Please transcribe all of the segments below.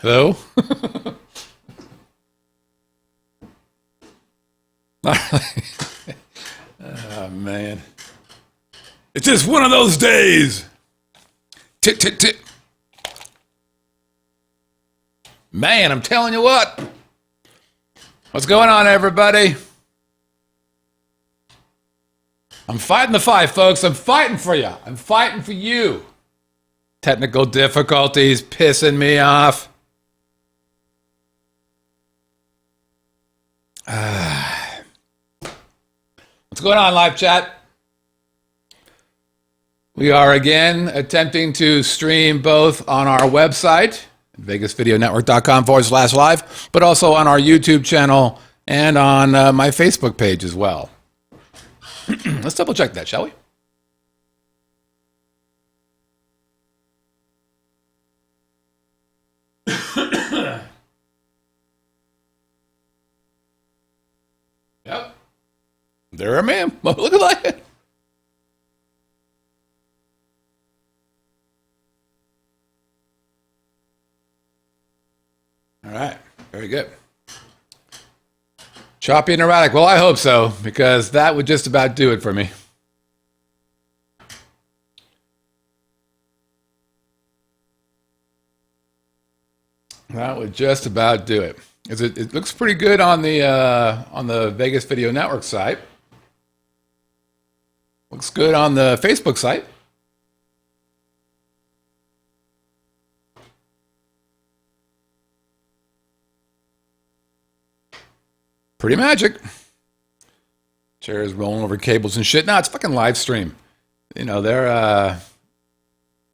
Hello? Oh, man. It's just one of those days. Tit, tit, tit. Man, I'm telling you what. What's going on, everybody? I'm fighting the fight, folks. I'm fighting for you. I'm fighting for you. Technical difficulties pissing me off. What's going on, live chat? We are again attempting to stream both on our website, vegasvideonetwork.com/live, but also on our YouTube channel and on my Facebook page as well. Let's double check that, shall we? Yep. There, ma'am. Look at that. All right. Very good. Choppy and erratic. Well, I hope so, because that would just about do it for me. That would just about do it. It looks pretty good on the Vegas Video Network site. Looks good on the Facebook site. Pretty magic. Chairs rolling over cables and shit. No, it's fucking live stream. You know,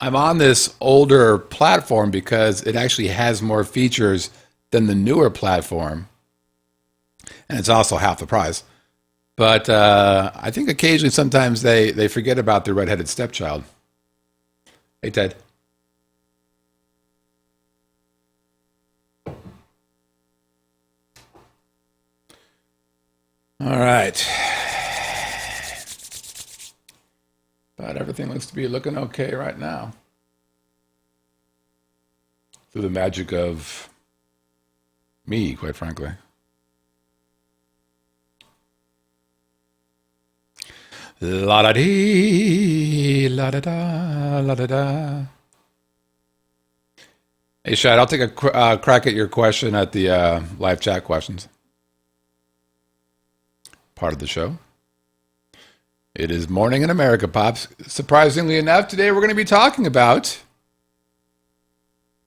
I'm on this older platform because it actually has more features than the newer platform. And it's also half the price. But I think occasionally sometimes they forget about their redheaded stepchild. Hey, Ted. All right. But everything looks to be looking okay right now. Through the magic of me, quite frankly. La da dee, la da da, la da da. Hey, Shad, I'll take a crack at your question at the live chat questions. Part of the show. It is morning in America, Pops. Surprisingly enough, today we're going to be talking about.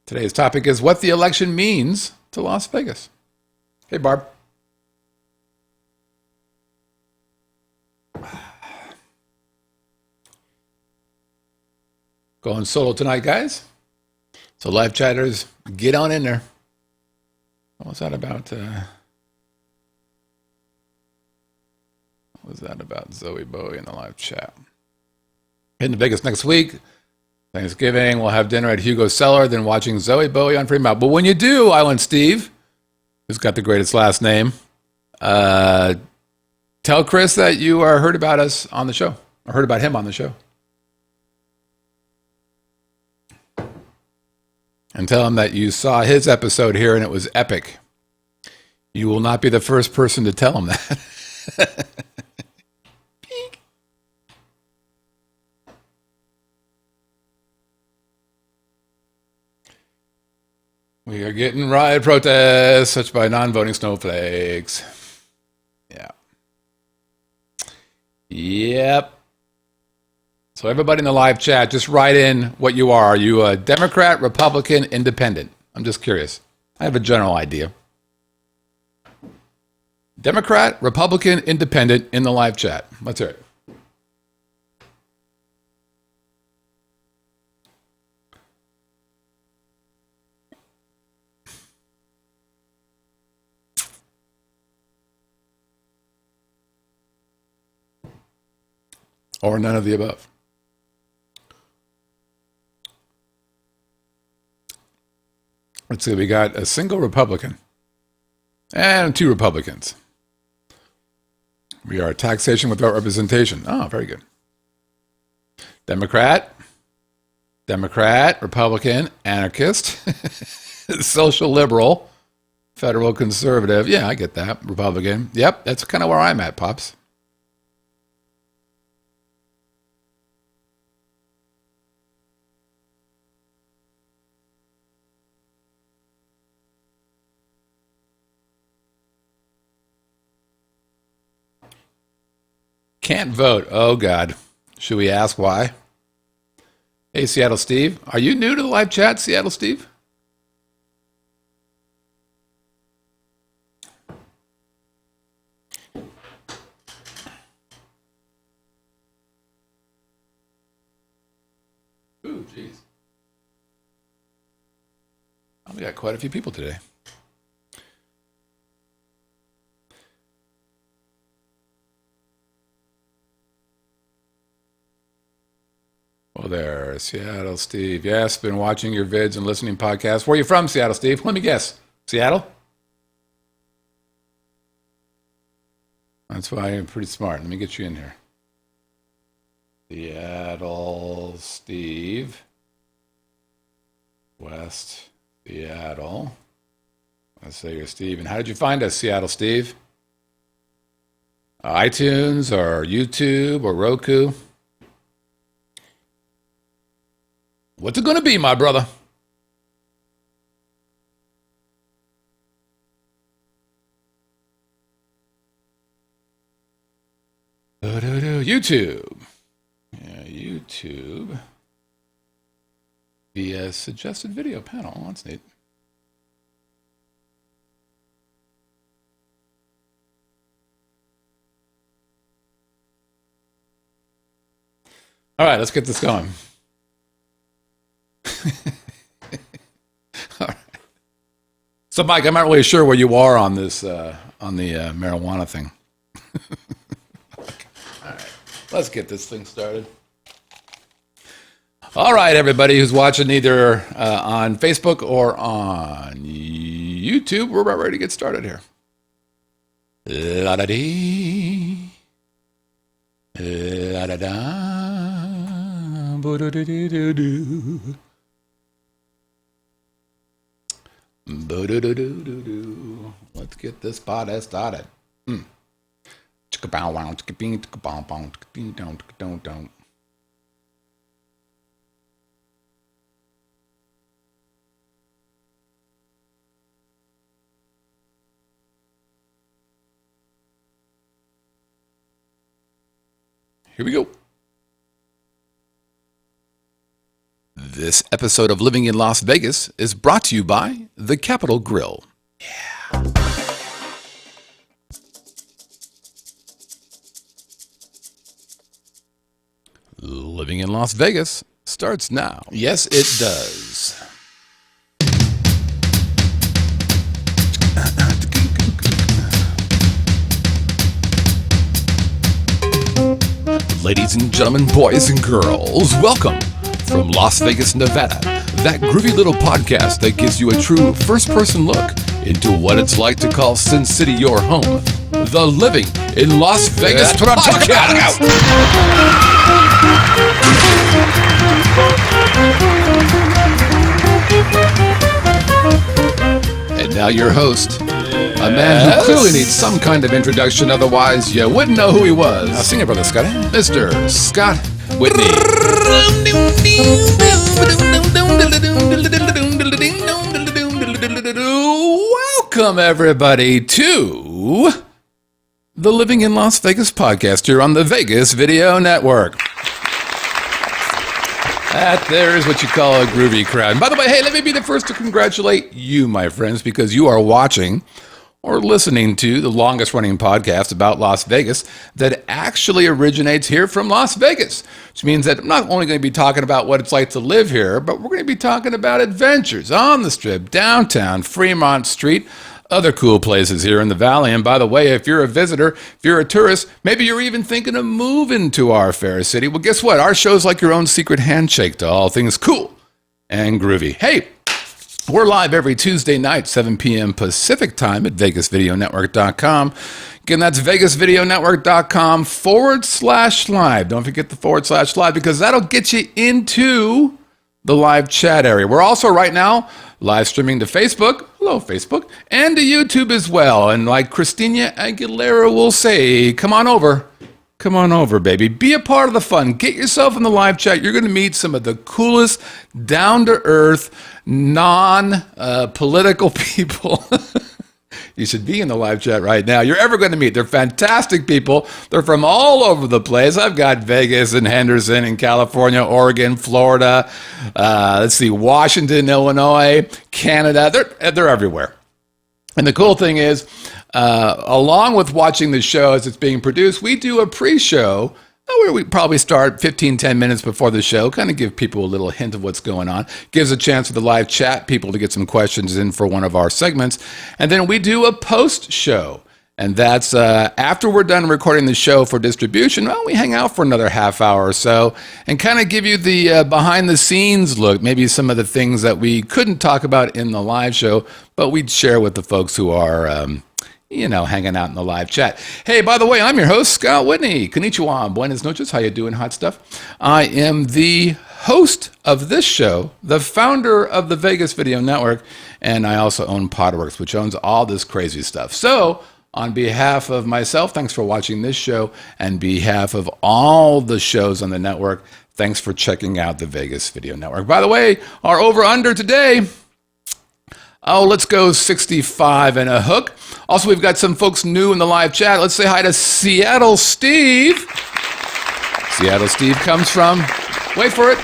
Today's topic is what the election means to Las Vegas. Hey, Barb. Going solo tonight, guys. So live chatters, get on in there. What was that about? What was that about Zoe Bowie in the live chat? Heading to Vegas next week. Thanksgiving, we'll have dinner at Hugo's Cellar, then watching Zoe Bowie on Fremont. But when you do, Island Steve, who's got the greatest last name, tell Chris that you heard about us on the show, or heard about him on the show. And tell him that you saw his episode here and it was epic. You will not be the first person to tell him that. We are getting riot protests, such by non-voting snowflakes. Yeah. Yep. So everybody in the live chat, just write in what you are. Are you a Democrat, Republican, Independent? I'm just curious. I have a general idea. Democrat, Republican, Independent in the live chat. Let's hear it. Or none of the above. Let's see, we got a single Republican and 2 Republicans. We are taxation without representation. Oh, very good. Democrat, Republican, anarchist. social liberal, federal conservative. Yeah, I get that. Republican. Yep, that's kind of where I'm at, Pops. Can't vote. Oh, God. Should we ask why? Hey, Seattle Steve. Are you new to the live chat, Seattle Steve? Ooh, jeez. Oh, we got quite a few people today. Well, there, Seattle Steve. Yes, been watching your vids and listening podcasts. Where are you from, Seattle Steve? Let me guess. Seattle? That's why I'm pretty smart. Let me get you in here. Seattle Steve. West Seattle. Let's say you're Steve. And how did you find us, Seattle Steve? iTunes or YouTube or Roku? What's it going to be, my brother? YouTube. Yeah, YouTube. Via suggested video panel. That's neat. All right, let's get this going. All right. So, Mike, I'm not really sure where you are on this, on the marijuana thing. All right, let's get this thing started. All right, everybody who's watching either on Facebook or on YouTube, we're about ready to get started here. La-da-dee. La-da-da. Bo-do-do-do-do-do. Bo-do-do-do-do-do. Let's get this party started. Chicka-bow-wow, chicka-bing, chicka-bow-bow, chicka-ding-dong, chicka-dong-dong. Here we go. This episode of Living in Las Vegas is brought to you by the Capitol Grill. Yeah. Living in Las Vegas starts now. Yes, it does. Ladies and gentlemen, boys and girls, welcome from Las Vegas, Nevada, that groovy little podcast that gives you a true first-person look into what it's like to call Sin City your home. The Living in Las Vegas podcast. And now your host, a man who clearly needs some kind of introduction, otherwise you wouldn't know who he was. Sing it, brother Scott. Mr. Scott Whitney. Welcome, everybody, to the Living in Las Vegas podcast here on the Vegas Video Network. That there is what you call a groovy crowd. And by the way, hey, let me be the first to congratulate you, my friends, because you are watching or listening to the longest running podcast about Las Vegas that actually originates here from Las Vegas, which means that I'm not only going to be talking about what it's like to live here, but we're going to be talking about adventures on the Strip, downtown, Fremont Street, other cool places here in the Valley. And by the way, if you're a visitor, if you're a tourist, maybe you're even thinking of moving to our fair city, well, guess what? Our show's like your own secret handshake to all things cool and groovy. Hey, we're live every Tuesday night, 7 p.m. Pacific time at VegasVideoNetwork.com. Again, that's VegasVideoNetwork.com /live. Don't forget the /live because that'll get you into the live chat area. We're also right now live streaming to Facebook. Hello, Facebook. And to YouTube as well. And like Christina Aguilera will say, come on over. Come on over, baby. Be a part of the fun. Get yourself in the live chat. You're going to meet some of the coolest, down-to-earth, non-political people you should be in the live chat right now you're ever going to meet. They're fantastic people. They're from all over the place. I've got Vegas and Henderson and California, Oregon, Florida, Washington, Illinois, Canada. They're everywhere. And the cool thing is, along with watching the show as it's being produced, we do a pre-show where we probably start 10 minutes before the show, kind of give people a little hint of what's going on. Gives a chance for the live chat people to get some questions in for one of our segments. And then we do a post-show. And that's after we're done recording the show for distribution, well, we hang out for another half hour or so and kind of give you the behind-the-scenes look, maybe some of the things that we couldn't talk about in the live show, but we'd share with the folks who are hanging out in the live chat. Hey, by the way, I'm your host, Scott Whitney. Konnichiwa, buenas noches. How you doing, hot stuff? I am the host of this show, the founder of the Vegas Video Network, and I also own Podworks, which owns all this crazy stuff. So, on behalf of myself, thanks for watching this show, and behalf of all the shows on the network, thanks for checking out the Vegas Video Network. By the way, our over-under today, let's go 65 and a hook. Also, we've got some folks new in the live chat. Let's say hi to Seattle Steve. Seattle Steve comes from, wait for it,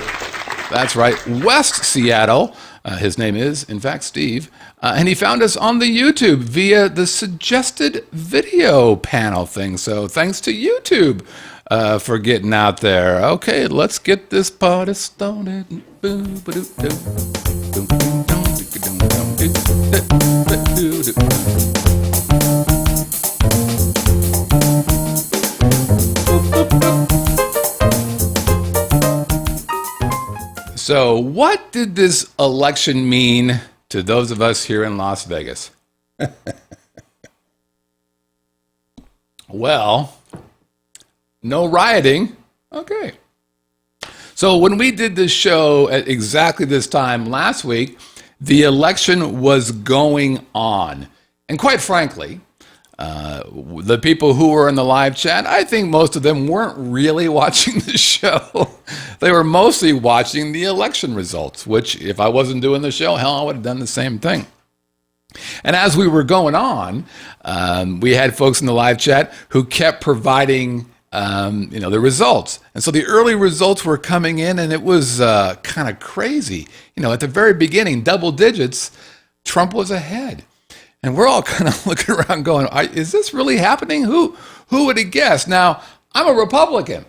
that's right, West Seattle. His name is, in fact, Steve. And he found us on the YouTube via the suggested video panel thing. So thanks to YouTube for getting out there. Okay, let's get this party started. So, what did this election mean to those of us here in Las Vegas? Well, no rioting. Okay. So, when we did this show at exactly this time last week, the election was going on. And quite frankly, the people who were in the live chat, I think most of them weren't really watching the show. They were mostly watching the election results, which if I wasn't doing the show, hell, I would have done the same thing. And as we were going on, we had folks in the live chat who kept providing the results. And so the early results were coming in, and it was kind of crazy. At the very beginning, double digits, Trump was ahead. And we're all kind of looking around going, is this really happening? Who would have guessed? Now, I'm a Republican.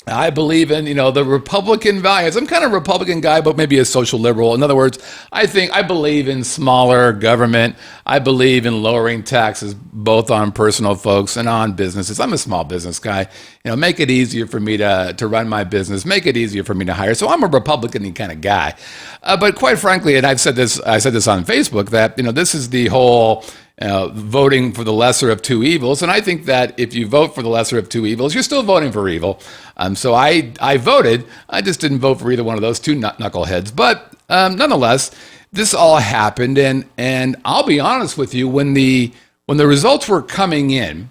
I believe in, the Republican values. I'm kind of a Republican guy, but maybe a social liberal. In other words, I believe in smaller government. I believe in lowering taxes, both on personal folks and on businesses. I'm a small business guy. Make it easier for me to run my business. Make it easier for me to hire. So I'm a Republican kind of guy. But quite frankly, and I said this on Facebook, that, this is the whole voting for the lesser of two evils. And I think that if you vote for the lesser of two evils, you're still voting for evil. So I voted. I just didn't vote for either one of those two knuckleheads. But nonetheless, this all happened. And I'll be honest with you, when the results were coming in,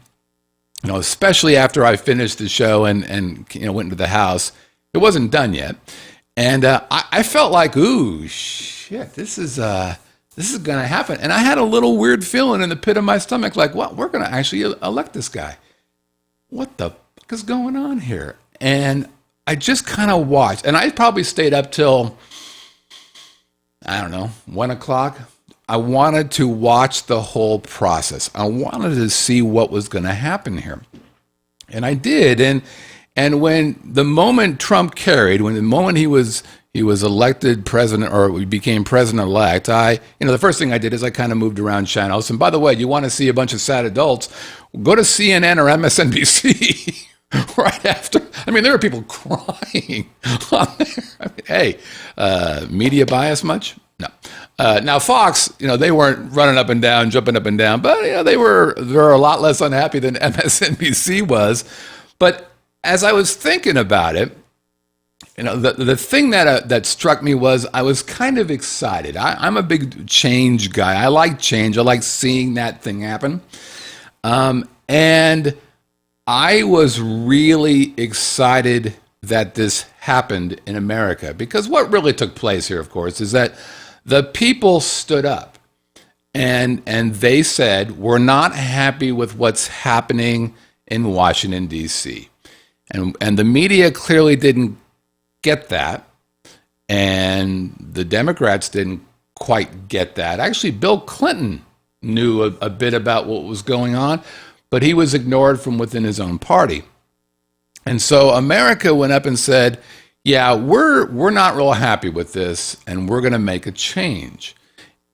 especially after I finished the show and went into the house, it wasn't done yet. And I felt like, ooh, shit, this is going to happen. And I had a little weird feeling in the pit of my stomach, like, what? We're going to actually elect this guy. What the fuck is going on here? And I just kind of watched. And I probably stayed up till, 1 o'clock. I wanted to watch the whole process. I wanted to see what was going to happen here. And I did. And when the moment Trump carried, when the moment he was elected president, or we became president-elect, the first thing I did is I kind of moved around channels. And by the way, you want to see a bunch of sad adults, go to CNN or MSNBC right after. There were people crying on there. Hey, media bias much? No. Now Fox, they weren't running up and down, jumping up and down, but they were a lot less unhappy than MSNBC was. But as I was thinking about it, The thing that struck me was I was kind of excited. I'm a big change guy. I like change. I like seeing that thing happen. And I was really excited that this happened in America because what really took place here, of course, is that the people stood up and they said, we're not happy with what's happening in Washington, D.C. And the media clearly didn't get that. And the Democrats didn't quite get that. Actually, Bill Clinton knew a bit about what was going on, but he was ignored from within his own party. And so America went up and said, yeah, we're not real happy with this, and we're going to make a change.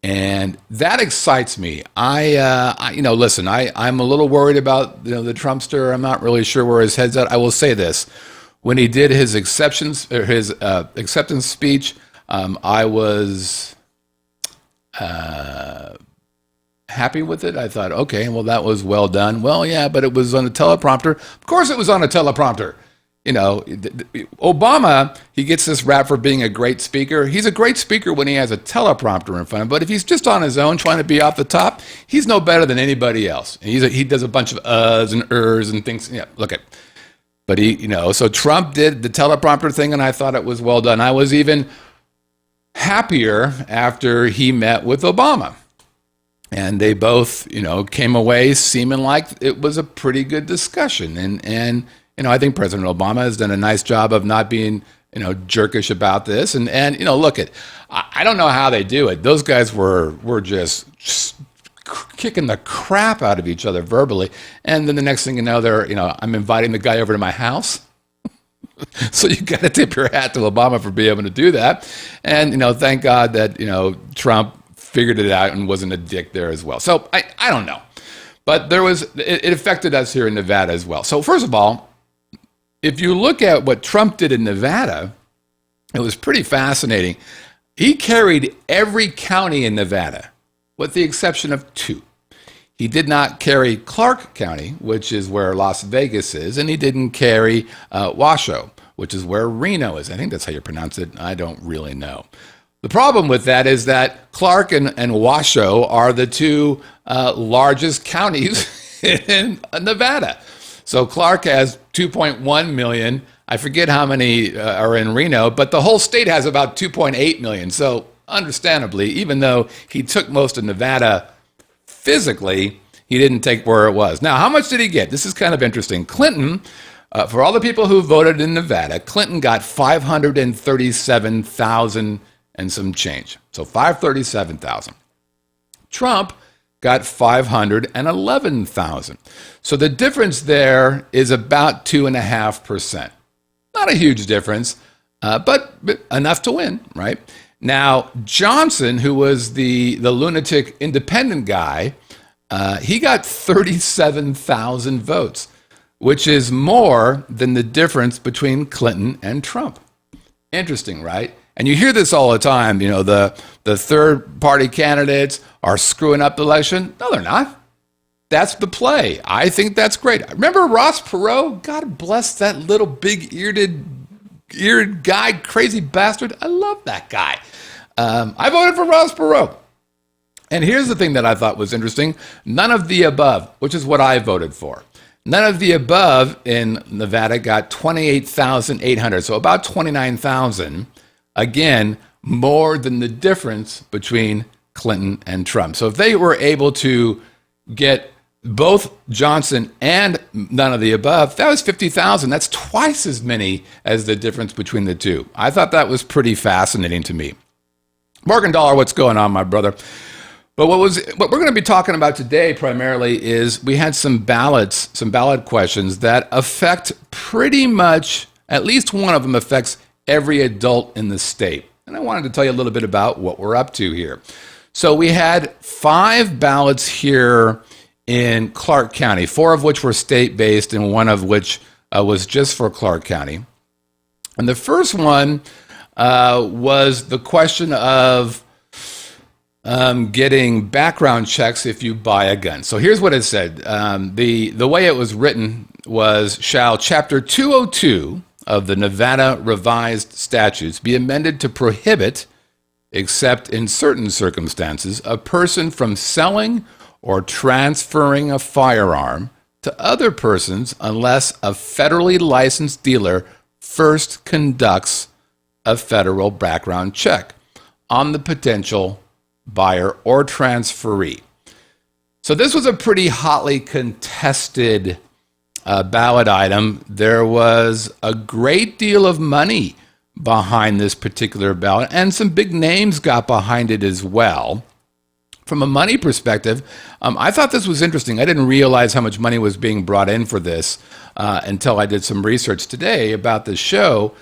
And that excites me. Listen, I'm a little worried about the Trumpster. I'm not really sure where his head's at. I will say this: when he did his acceptance speech, I was happy with it. I thought, okay, well, that was well done. Well, yeah, but it was on a teleprompter. Of course, it was on a teleprompter. Obama, he gets this rap for being a great speaker. He's a great speaker when he has a teleprompter in front of him. But if he's just on his own trying to be off the top, he's no better than anybody else. And he does a bunch of uhs and ers and things. Yeah, look at. But so Trump did the teleprompter thing, and I thought it was well done. I was even happier after he met with Obama. And they both, came away seeming like it was a pretty good discussion. And I think President Obama has done a nice job of not being, jerkish about this. And look I don't know how they do it. Those guys were just kicking the crap out of each other verbally. And then the next thing you know, I'm inviting the guy over to my house. So you got to tip your hat to Obama for being able to do that. And, thank God that, Trump figured it out and wasn't a dick there as well. So I don't know. But it affected us here in Nevada as well. So first of all, if you look at what Trump did in Nevada, it was pretty fascinating. He carried every county in Nevada, with the exception of 2. He did not carry Clark County, which is where Las Vegas is, and he didn't carry Washoe, which is where Reno is. I think that's how you pronounce it. I don't really know. The problem with that is that Clark and Washoe are the 2 largest counties in Nevada. So Clark has 2.1 million. I forget how many are in Reno, but the whole state has about 2.8 million. So understandably, even though he took most of Nevada physically, he didn't take where it was. Now, how much did he get? This is kind of interesting. Clinton, for all the people who voted in Nevada, Clinton got 537,000 and some change. So 537,000. Trump got 511,000. So the difference there is about 2.5%. Not a huge difference, but enough to win, right? Now, Johnson, who was the lunatic independent guy, he got 37,000 votes, which is more than the difference between Clinton and Trump. Interesting, right? And you hear this all the time, the third party candidates are screwing up the election. No, they're not. That's the play. I think that's great. Remember Ross Perot? God bless that little big-eared guy, crazy bastard. I love that guy. I voted for Ross Perot. And here's the thing that I thought was interesting. None of the above, which is what I voted for. None of the above in Nevada got 28,800, so about 29,000. Again, more than the difference between Clinton and Trump. So if they were able to get both Johnson and none of the above, that was 50,000. That's twice as many as the difference between the 2. I thought that was pretty fascinating to me. Morgan Dollar, what's going on, my brother? But what we're going to be talking about today primarily is we had some ballot questions that affect pretty much, at least one of them affects every adult in the state. And I wanted to tell you a little bit about what we're up to here. So we had 5 ballots here in Clark County, 4 of which were state-based and 1 of which was just for Clark County. And the first one was the question of getting background checks if you buy a gun. So here's what it said. The way it was written was, shall Chapter 202 of the Nevada Revised Statutes be amended to prohibit, except in certain circumstances, a person from selling or transferring a firearm to other persons unless a federally licensed dealer first conducts a federal background check on the potential buyer or transferee. So this was a pretty hotly contested ballot item. There was a great deal of money behind this particular ballot, and some big names got behind it as well. From a money perspective, I thought this was interesting. I didn't realize how much money was being brought in for this until I did some research today about this show.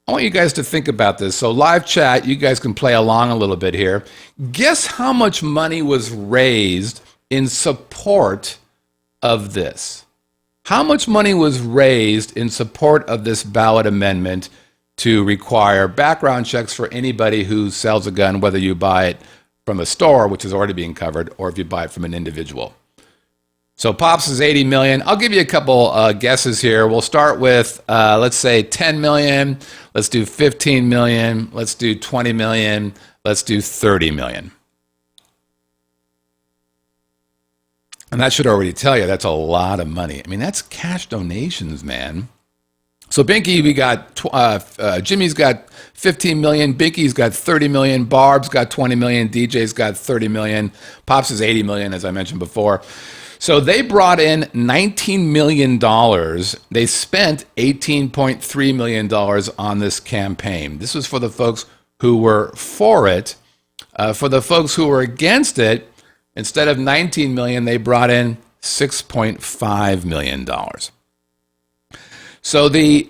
I want you guys to think about this. So live chat, you guys can play along a little bit here. Guess how much money was raised in support of this? How much money was raised in support of this ballot amendment to require background checks for anybody who sells a gun, whether you buy it from a store, which is already being covered, or if you buy it from an individual? So Pops is 80 million. I'll give you a couple guesses here. We'll start with, let's say 10 million. Let's do 15 million. Let's do 20 million. Let's do 30 million. And that should already tell you that's a lot of money. I mean, that's cash donations, man. So Binky, we got, Jimmy's got 15 million, Binky's got 30 million, Barb's got 20 million, DJ's got 30 million, Pops is 80 million, as I mentioned before. So they brought in $19 million. They spent $18.3 million on this campaign. This was for the folks who were for it. For the folks who were against it, instead of $19 million, they brought in $6.5 million. So the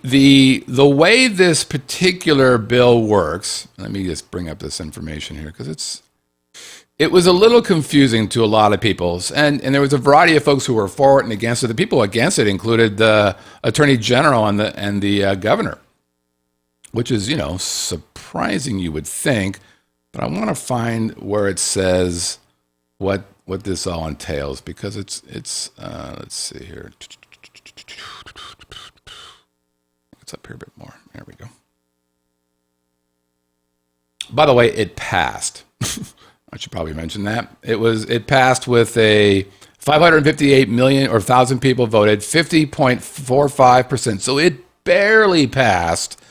way this particular bill works, let me just bring up this information here because it was a little confusing to a lot of people, and there was a variety of folks who were for it and against it. The people against it included the Attorney General and the governor, which is, you know, surprising, you would think, but I want to find where it says what this all entails, because it's let's see here. It's up here a bit more. There we go. By the way, it passed. I should probably mention that. It passed with a 558 million or 1,000 people voted, 50.45%. So it barely passed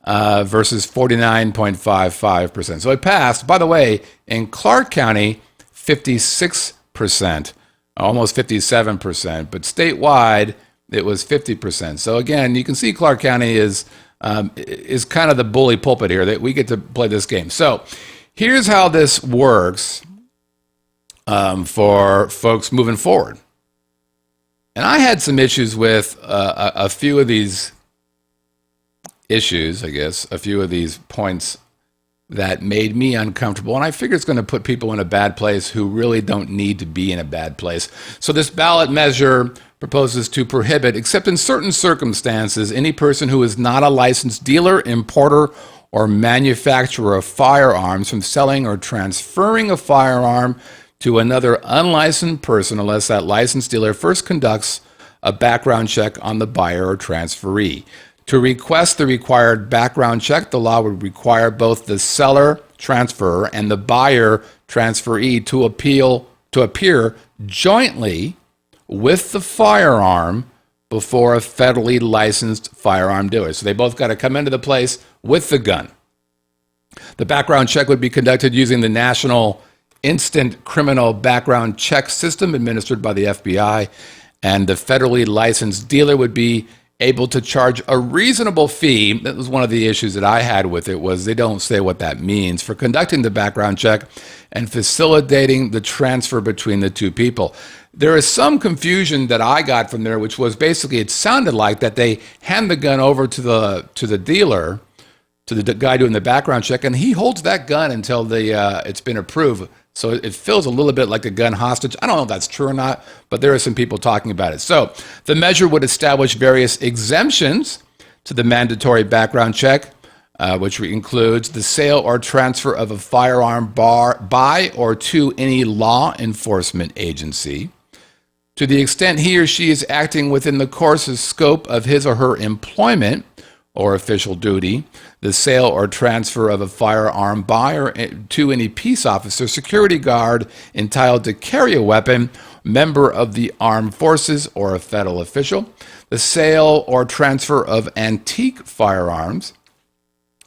versus 49.55%. So it passed. By the way, in Clark County, 56%, almost 57%, but statewide it was 50%. So again, you can see Clark County is kind of the bully pulpit here, that we get to play this game. So here's how this works for folks moving forward. And I had some issues with a few of these issues, I guess, a few of these points that made me uncomfortable. And I figure it's going to put people in a bad place who really don't need to be in a bad place. So this ballot measure proposes to prohibit, except in certain circumstances, any person who is not a licensed dealer, importer, or manufacturer of firearms from selling or transferring a firearm to another unlicensed person unless that licensed dealer first conducts a background check on the buyer or transferee. To request the required background check, the law would require both the seller, transferor, and the buyer, transferee to appear jointly with the firearm before a federally licensed firearm dealer. So they both got to come into the place with the gun. The background check would be conducted using the National Instant Criminal Background Check System administered by the FBI, and the federally licensed dealer would be able to charge a reasonable fee. That was one of the issues that I had with it, was they don't say what that means, for conducting the background check and facilitating the transfer between the two people. There is some confusion that I got from there, which was basically, it sounded like that they hand the gun over to the dealer, to the guy doing the background check, and he holds that gun until it's been approved. So it feels a little bit like a gun hostage. I don't know if that's true or not, but there are some people talking about it. So the measure would establish various exemptions to the mandatory background check, which includes the sale or transfer of a firearm by or to any law enforcement agency, to the extent he or she is acting within the course of scope of his or her employment, or official duty, the sale or transfer of a firearm by or to any peace officer, security guard entitled to carry a weapon, member of the armed forces, or a federal official, the sale or transfer of antique firearms,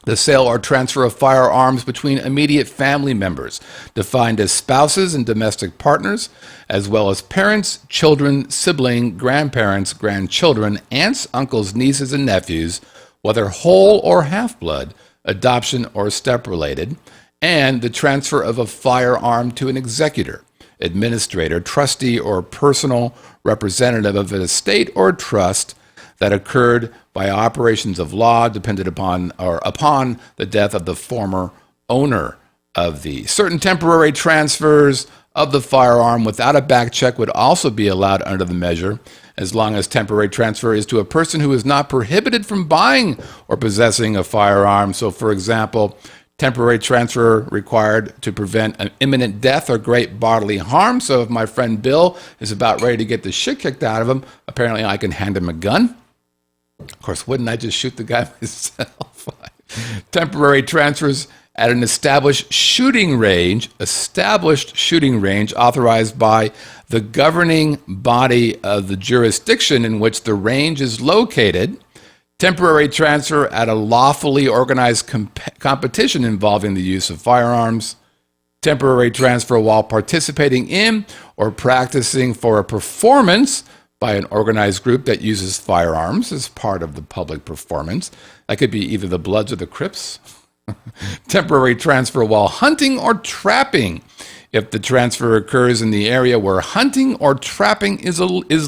the sale or transfer of firearms between immediate family members, defined as spouses and domestic partners, as well as parents, children, sibling, grandparents, grandchildren, aunts, uncles, nieces, and nephews, whether whole or half-blood, adoption or step-related, and the transfer of a firearm to an executor, administrator, trustee, or personal representative of an estate or trust that occurred by operations of law dependent upon the death of the former owner of the. Certain temporary transfers of the firearm without a back check would also be allowed under the measure, as long as temporary transfer is to a person who is not prohibited from buying or possessing a firearm. So, for example, temporary transfer required to prevent an imminent death or great bodily harm. So if my friend Bill is about ready to get the shit kicked out of him, apparently I can hand him a gun. Of course, wouldn't I just shoot the guy myself? Temporary transfers at an established shooting range authorized by the governing body of the jurisdiction in which the range is located. Temporary transfer at a lawfully organized competition involving the use of firearms. Temporary transfer while participating in or practicing for a performance by an organized group that uses firearms as part of the public performance. That could be either the Bloods or the Crips. Temporary transfer while hunting or trapping. If the transfer occurs in the area where hunting or trapping is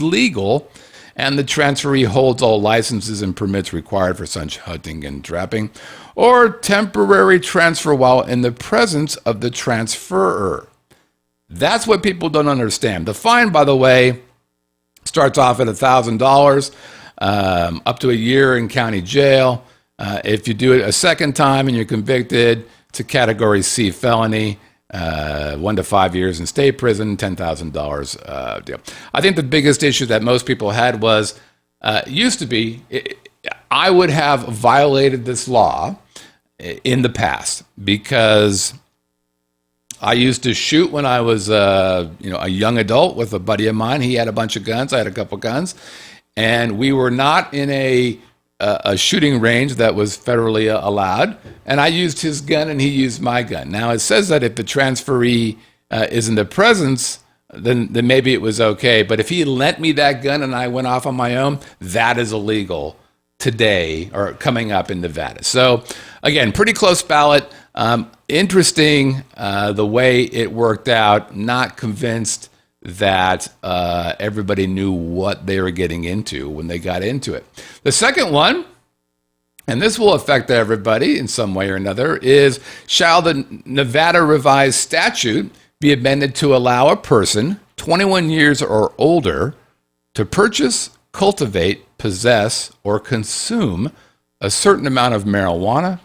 legal, and the transferee holds all licenses and permits required for such hunting and trapping, or temporary transfer while in the presence of the transferor. That's what people don't understand. The fine, by the way, starts off at $1,000, up to a year in county jail. If you do it a second time and you're convicted, it's a Category C felony, 1 to 5 years in state prison, $10,000 deal. I think the biggest issue that most people had was, I would have violated this law in the past because I used to shoot when I was a young adult with a buddy of mine. He had a bunch of guns. I had a couple guns. And we were not in a shooting range that was federally allowed. And I used his gun and he used my gun. Now, it says that if the transferee is in the presence, then maybe it was okay. But if he lent me that gun and I went off on my own, that is illegal today or coming up in Nevada. So, again, pretty close ballot. Interesting the way it worked out. Not convinced that everybody knew what they were getting into when they got into it. The second one, and this will affect everybody in some way or another, is shall the Nevada revised statute be amended to allow a person 21 years or older to purchase, cultivate, possess, or consume a certain amount of marijuana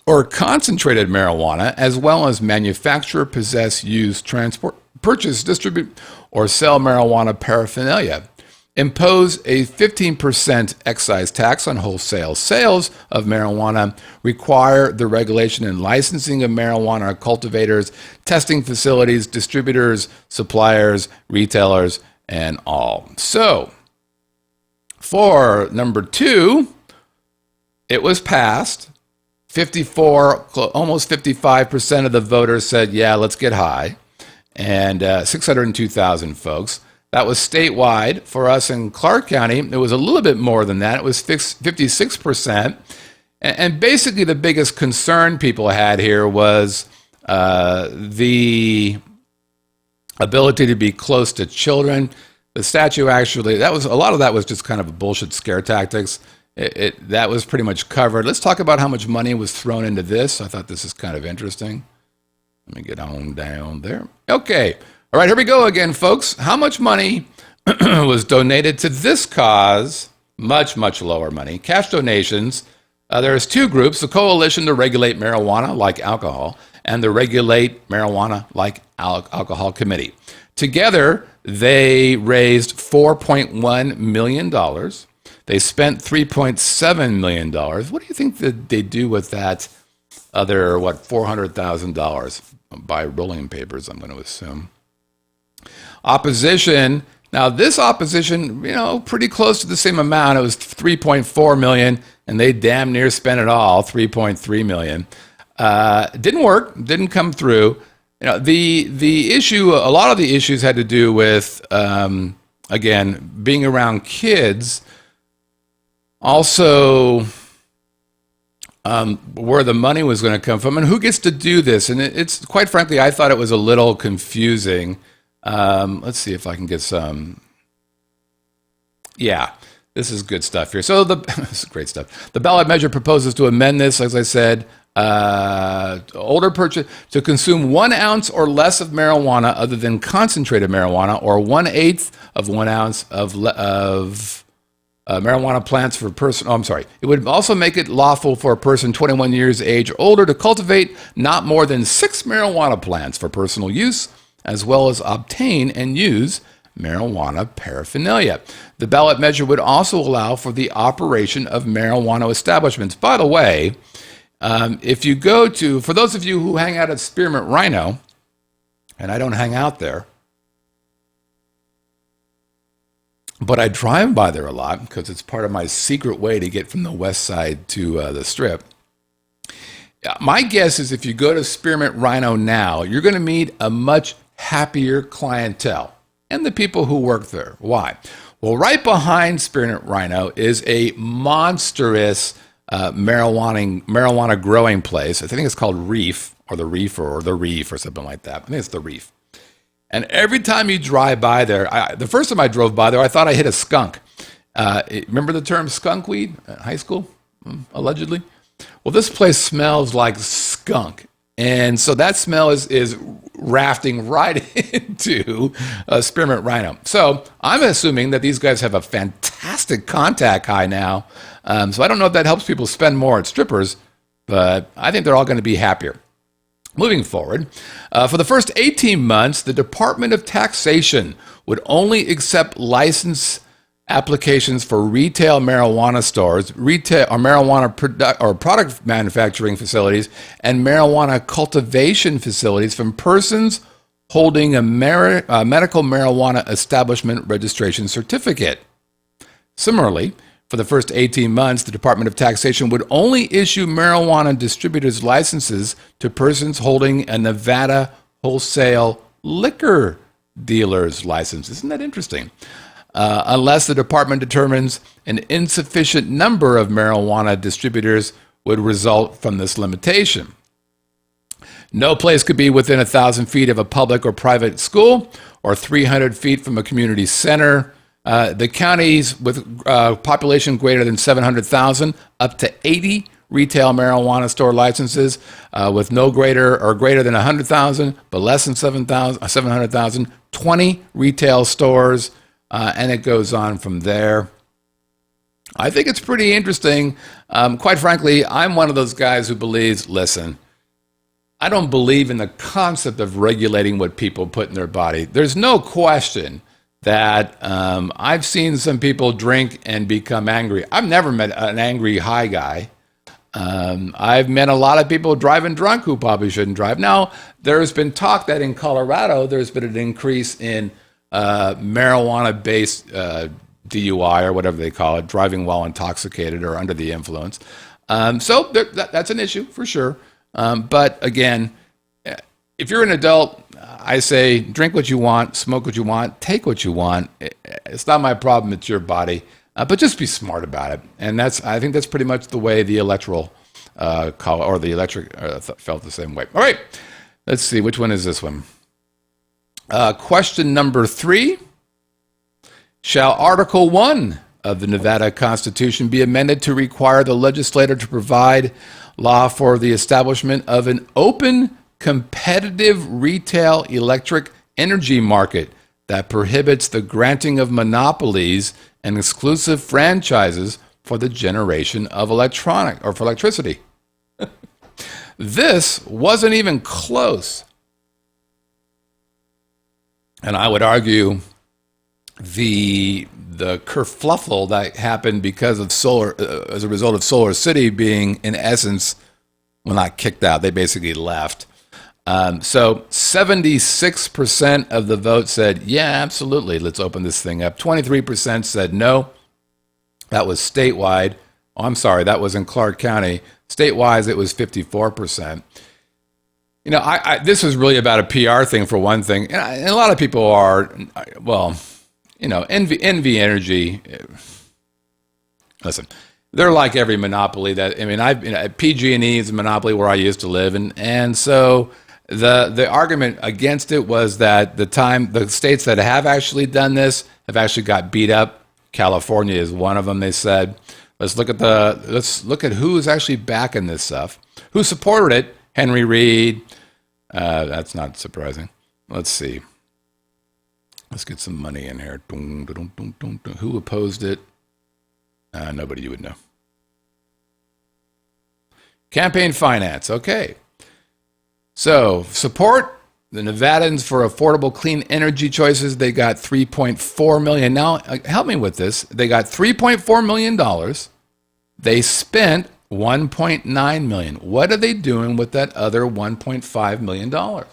or concentrated marijuana, as well as manufacture, possess, use, transport, purchase, distribute, or sell marijuana paraphernalia. Impose a 15% excise tax on wholesale sales of marijuana. Require the regulation and licensing of marijuana cultivators, testing facilities, distributors, suppliers, retailers, and all. So, for number 2, it was passed. almost 55% of the voters said, yeah, let's get high. And 602,000 folks. That was statewide. For us in Clark County, it was a little bit more than that. It was 56%. And basically the biggest concern people had here was the ability to be close to children. The statute actually, a lot of that was just kind of bullshit scare tactics. That was pretty much covered. Let's talk about how much money was thrown into this. I thought this is kind of interesting. Let me get on down there. Okay. All right, here we go again, folks. How much money was donated to this cause? Much, much lower money. Cash donations. There's 2 groups, the Coalition to Regulate Marijuana Like Alcohol and the Regulate Marijuana Like Alcohol Committee. Together, they raised $4.1 million. They spent $3.7 million. What do you think that they do with that other, $400,000? Buy rolling papers, I'm going to assume. Opposition. Now, this opposition, pretty close to the same amount. It was 3.4 million, and they damn near spent it all, 3.3 million. Didn't work, didn't come through. The issue, a lot of the issues had to do with, again, being around kids. Also, where the money was going to come from and who gets to do this. And it's quite frankly, I thought it was a little confusing. Let's see if I can get some. Yeah, this is good stuff here. So this is great stuff. The ballot measure proposes to amend this, as I said, older purchase to consume 1 ounce or less of marijuana other than concentrated marijuana, or 1/8 of 1 ounce of marijuana plants for a person. Oh, I'm sorry. It would also make it lawful for a person 21 years age or older to cultivate not more than 6 marijuana plants for personal use, as well as obtain and use marijuana paraphernalia. The ballot measure would also allow for the operation of marijuana establishments. By the way, if you go to, for those of you who hang out at Spearmint Rhino, and I don't hang out there, but I drive by there a lot because it's part of my secret way to get from the west side to the Strip. My guess is if you go to Spearmint Rhino now, you're going to meet a much happier clientele and the people who work there. Why? Well, right behind Spearmint Rhino is a monstrous marijuana growing place. I think it's called Reef, or the Reefer, or the Reef, or something like that. I think it's the Reef. And every time you drive by there, the first time I drove by there, I thought I hit a skunk. Remember the term skunk weed at high school, allegedly? Well, this place smells like skunk. And so that smell is rafting right into Spearmint Rhino. So I'm assuming that these guys have a fantastic contact high now. So I don't know if that helps people spend more at strippers, but I think they're all going to be happier. Moving forward, for the first 18 months, the Department of Taxation would only accept license applications for retail marijuana stores, retail or marijuana product manufacturing facilities, and marijuana cultivation facilities from persons holding a medical marijuana establishment registration certificate. Similarly, for the first 18 months, the Department of Taxation would only issue marijuana distributors licenses to persons holding a Nevada wholesale liquor dealer's license. Isn't that interesting? Unless the department determines an insufficient number of marijuana distributors would result from this limitation. No place could be within 1,000 feet of a public or private school, or 300 feet from a community center. The counties with population greater than 700,000, up to 80 retail marijuana store licenses, with no greater or greater than 100,000, but less than 700,000, 20 retail stores, and it goes on from there. I think it's pretty interesting. Quite frankly, I'm one of those guys who believes, listen, I don't believe in the concept of regulating what people put in their body. There's no question that I've seen some people drink and become angry. I've never met an angry high guy. I've met a lot of people driving drunk who probably shouldn't drive. Now, there's been talk that in Colorado, there's been an increase in marijuana-based DUI, or whatever they call it, driving while intoxicated or under the influence. So that's an issue for sure. But again, if you're an adult, I say drink what you want, smoke what you want, take what you want. It's not my problem. It's your body. But just be smart about it. And I think that's pretty much the way the electoral or the electric felt the same way. All right. Let's see. Which one is this one? Question number 3. Shall Article 1 of the Nevada Constitution be amended to require the legislator to provide law for the establishment of an open, competitive retail electric energy market that prohibits the granting of monopolies and exclusive franchises for the generation of electricity? This wasn't even close. And I would argue the kerfluffle that happened because of solar, as a result of Solar City being, in essence, well, not kicked out. They basically left. So 76% of the vote said, yeah, absolutely, let's open this thing up. 23% said no. That was statewide. Oh, I'm sorry, that was in Clark County. Statewide, it was 54%. This was really about a PR thing for one thing. And a lot of people are, well, NV Energy. Listen, they're like every monopoly PG&E is a monopoly where I used to live, and so the argument against it was that the states that have actually done this have actually got beat up. California is one of them. They said, let's look at who is actually backing this stuff, who supported it. Henry Reid. That's not surprising. Let's see. Let's get some money in here. Who opposed it? Nobody you would know. Campaign finance. Okay. So, support the Nevadans for affordable clean energy choices. They got $3.4 million. Now, help me with this. They got $3.4 million. They spent $1.9 million. What are they doing with that other $1.5 million?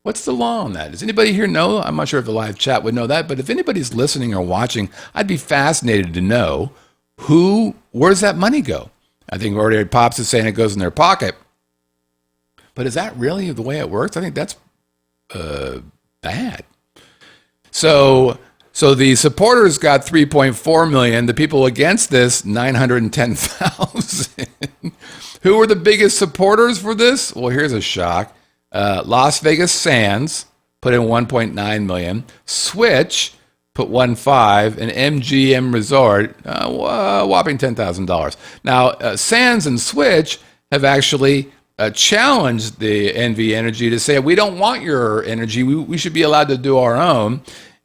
What's the law on that? Does anybody here know? I'm not sure if the live chat would know that, but if anybody's listening or watching, I'd be fascinated to know where's that money go? I think already Pops is saying it goes in their pocket. But is that really the way it works? I think that's bad. So the supporters got $3.4 million. The people against this, $910,000. Who were the biggest supporters for this? Well, here's a shock. Las Vegas Sands put in $1.9 million. Switch put 1.5, and MGM Resort whopping $10,000. Now, Sands and Switch have actually challenged the NV Energy to say, we don't want your energy. We should be allowed to do our own.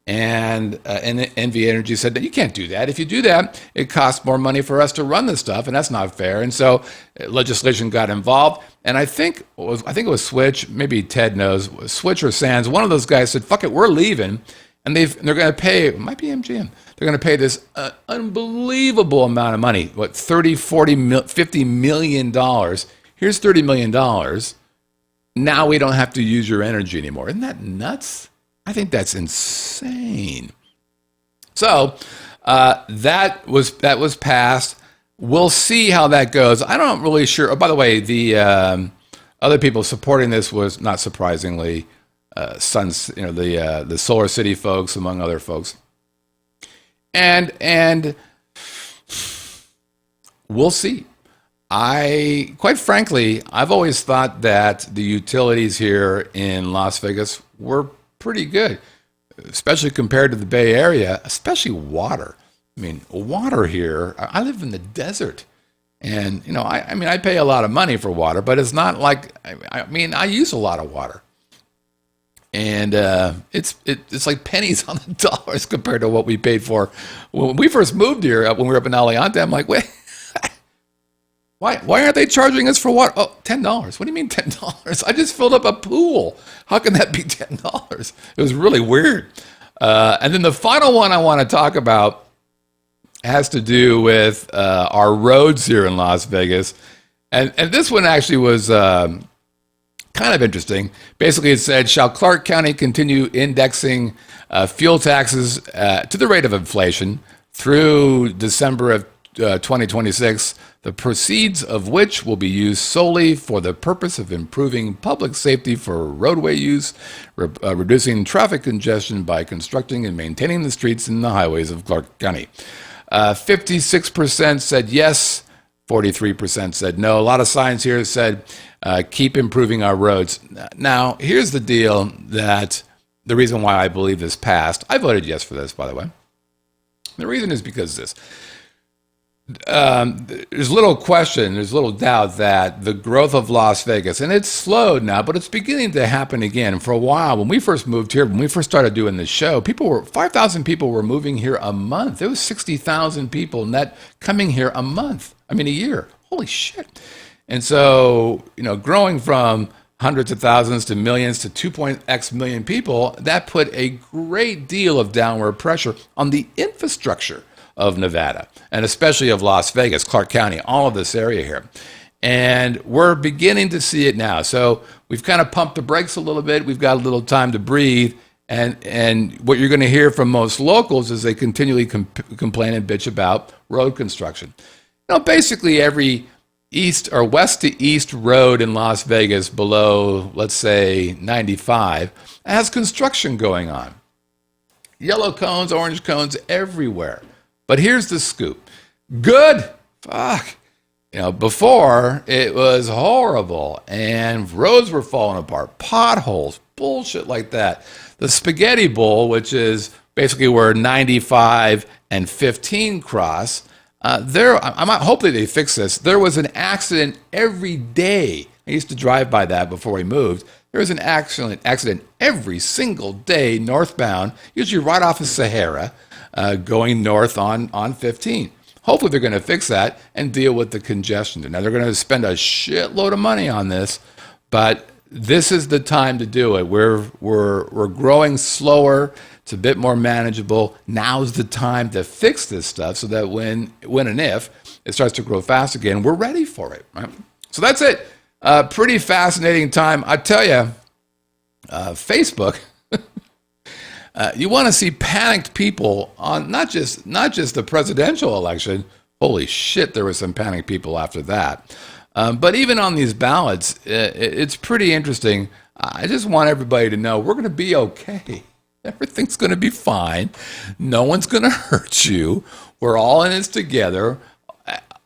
And NV Energy said that you can't do that. If you do that, it costs more money for us to run this stuff, and that's not fair. And so legislation got involved. And I think it was Switch. Maybe Ted knows. Switch or Sands. One of those guys said, "Fuck it, we're leaving." And they're going to pay. It might be MGM. They're going to pay this unbelievable amount of money. What, 30, 40, $50 million. Here's $30 million. Now we don't have to use your energy anymore. Isn't that nuts? I think that's insane. So that was passed. We'll see how that goes. I'm not really sure. Oh, by the way, the other people supporting this was, not surprisingly, the Solar City folks, among other folks. And we'll see. Quite frankly, I've always thought that the utilities here in Las Vegas were pretty good, especially compared to the Bay Area, especially water. I mean, water here, I live in the desert, and, I pay a lot of money for water, but it's not like, I use a lot of water. And it's like pennies on the dollars compared to what we paid for. When we first moved here, when we were up in Aliante, I'm like, wait, why aren't they charging us for water? Oh, $10. What do you mean $10? I just filled up a pool. How can that be $10? It was really weird. And then the final one I want to talk about has to do with our roads here in Las Vegas. And this one actually was kind of interesting. Basically, it said, shall Clark County continue indexing fuel taxes to the rate of inflation through December of 2026, the proceeds of which will be used solely for the purpose of improving public safety for roadway use, reducing traffic congestion by constructing and maintaining the streets and the highways of Clark County. 56% said yes, 43% said no. A lot of signs here said keep improving our roads. Now, here's the deal, that the reason why I believe this passed. I voted yes for this, by the way. The reason is because this. There's little question, there's little doubt that the growth of Las Vegas, and it's slowed now, but it's beginning to happen again. For a while, when we first moved here, when we first started doing this show, 5,000 people were moving here a month. There was 60,000 people net coming here a year. Holy shit. And so, growing from hundreds of thousands to millions to 2.x million people, that put a great deal of downward pressure on the infrastructure of Nevada, and especially of Las Vegas, Clark County, all of this area here. And we're beginning to see it now. So we've kind of pumped the brakes a little bit. We've got a little time to breathe. And what you're going to hear from most locals is they continually complain and bitch about road construction. Basically every east or west to east road in Las Vegas below, let's say, 95 has construction going on. Yellow cones, orange cones everywhere. But here's the scoop. Good. Fuck. Before it was horrible and roads were falling apart, potholes, bullshit like that. The Spaghetti Bowl, which is basically where 95 and 15 cross, hopefully they fix this. There was an accident every day. I used to drive by that before we moved. There was an accident every single day northbound, usually right off of Sahara, going north on 15. Hopefully they're going to fix that and deal with the congestion. Now they're going to spend a shitload of money on this, but this is the time to do it. We're growing slower. It's a bit more manageable. Now's the time to fix this stuff so that when and if it starts to grow fast again, we're ready for it. Right? So that's it. Pretty fascinating time. I tell you, Facebook. You want to see panicked people on not just the presidential election. Holy shit, there were some panicked people after that. But even on these ballots, it's pretty interesting. I just want everybody to know we're going to be okay. Everything's going to be fine. No one's going to hurt you. We're all in this together.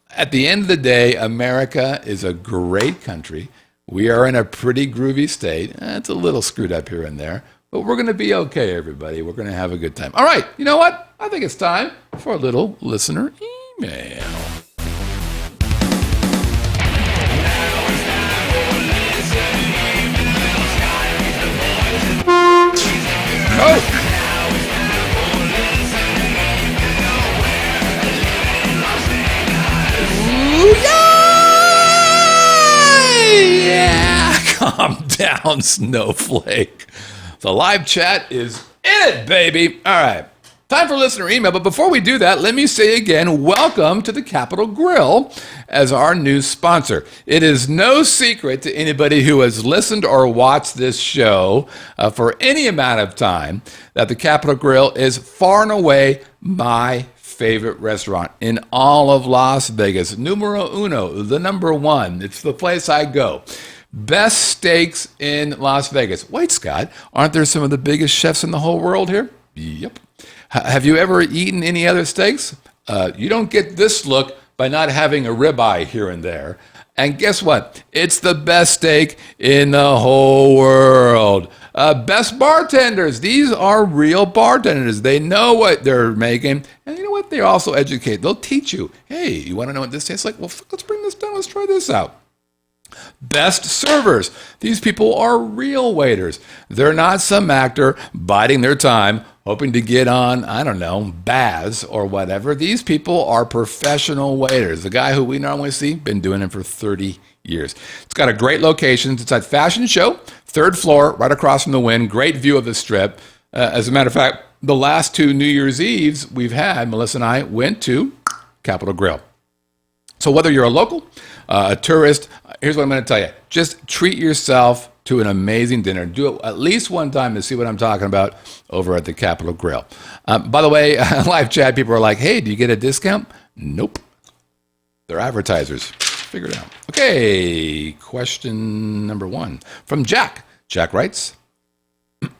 At the end of the day, America is a great country. We are in a pretty groovy state. It's a little screwed up here and there. But we're going to be okay, everybody. We're going to have a good time. All right, you know what? I think it's time for a little listener email. Oh! Yeah! Calm down, Snowflake. The live chat is in it, baby. All right. Time for listener email. But before we do that, let me say again, welcome to the Capitol Grill as our new sponsor. It is no secret to anybody who has listened or watched this show for any amount of time that the Capitol Grill is far and away my favorite restaurant in all of Las Vegas. Numero uno, the number one. It's the place I go. Best steaks in Las Vegas. Wait, Scott, aren't there some of the biggest chefs in the whole world here? Yep. Have you ever eaten any other steaks? You don't get this look by not having a ribeye here and there. And guess what? It's the best steak in the whole world. Best bartenders. These are real bartenders. They know what they're making. And you know what? They're also educated. They'll teach you. Hey, you want to know what this tastes like? Well, let's bring this down. Let's try this out. Best servers. These people are real waiters. They're not some actor biding their time, hoping to get on, I don't know, Baz or whatever. These people are professional waiters. The guy who we normally see, been doing it for 30 years. It's got a great location. It's at Fashion Show, third floor, right across from the Wynn. Great view of the Strip. As a matter of fact, the last two New Year's Eves we've had, Melissa and I went to Capitol Grill. So whether you're a local, a tourist, here's what I'm going to tell you. Just treat yourself to an amazing dinner. Do it at least one time to see what I'm talking about over at the Capitol Grill. By the way, live chat, people are like, hey, do you get a discount? Nope. They're advertisers. Figure it out. Okay, question number one from Jack. Jack writes,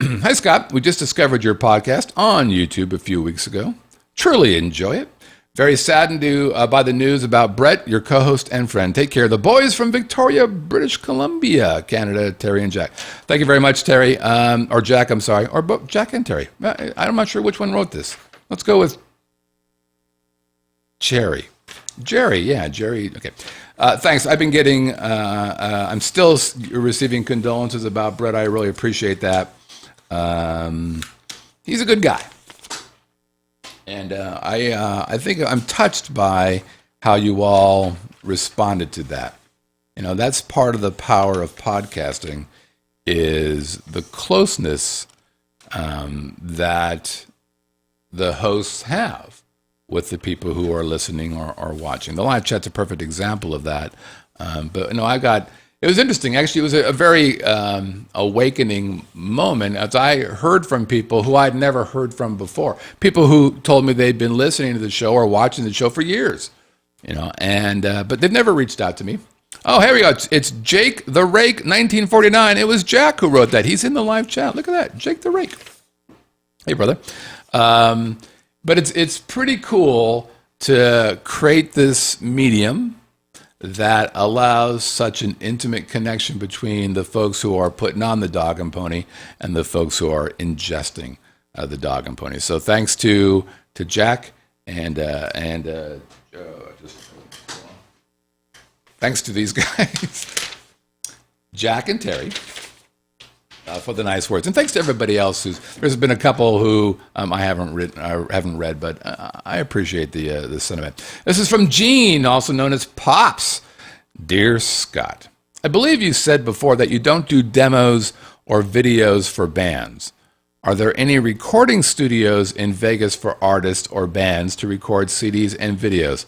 hi, Scott. We just discovered your podcast on YouTube a few weeks ago. Truly enjoy it. Very saddened by the news about Brett, your co-host and friend. Take care. The boys from Victoria, British Columbia, Canada, Terry and Jack. Thank you very much, Terry. Or Jack, I'm sorry. Or Jack and Terry. I'm not sure which one wrote this. Let's go with Jerry. Jerry. Okay. Thanks. I've been getting, I'm still receiving condolences about Brett. I really appreciate that. He's a good guy. And I think I'm touched by how you all responded to that. That's part of the power of podcasting is the closeness that the hosts have with the people who are listening or watching. The live chat's a perfect example of that. It was interesting. Actually, it was a very awakening moment as I heard from people who I'd never heard from before. People who told me they'd been listening to the show or watching the show for years, but they've never reached out to me. Oh, here we go. It's Jake the Rake, 1949. It was Jack who wrote that. He's in the live chat. Look at that, Jake the Rake. Hey, brother. But it's pretty cool to create this medium that allows such an intimate connection between the folks who are putting on the dog and pony and the folks who are ingesting the dog and pony. So thanks to Jack and thanks to these guys, Jack and Terry, for the nice words, and thanks to everybody else. There's been a couple who I haven't read, but I appreciate the sentiment. This is from Gene, also known as Pops. Dear Scott, I believe you said before that you don't do demos or videos for bands. Are there any recording studios in Vegas for artists or bands to record CDs and videos?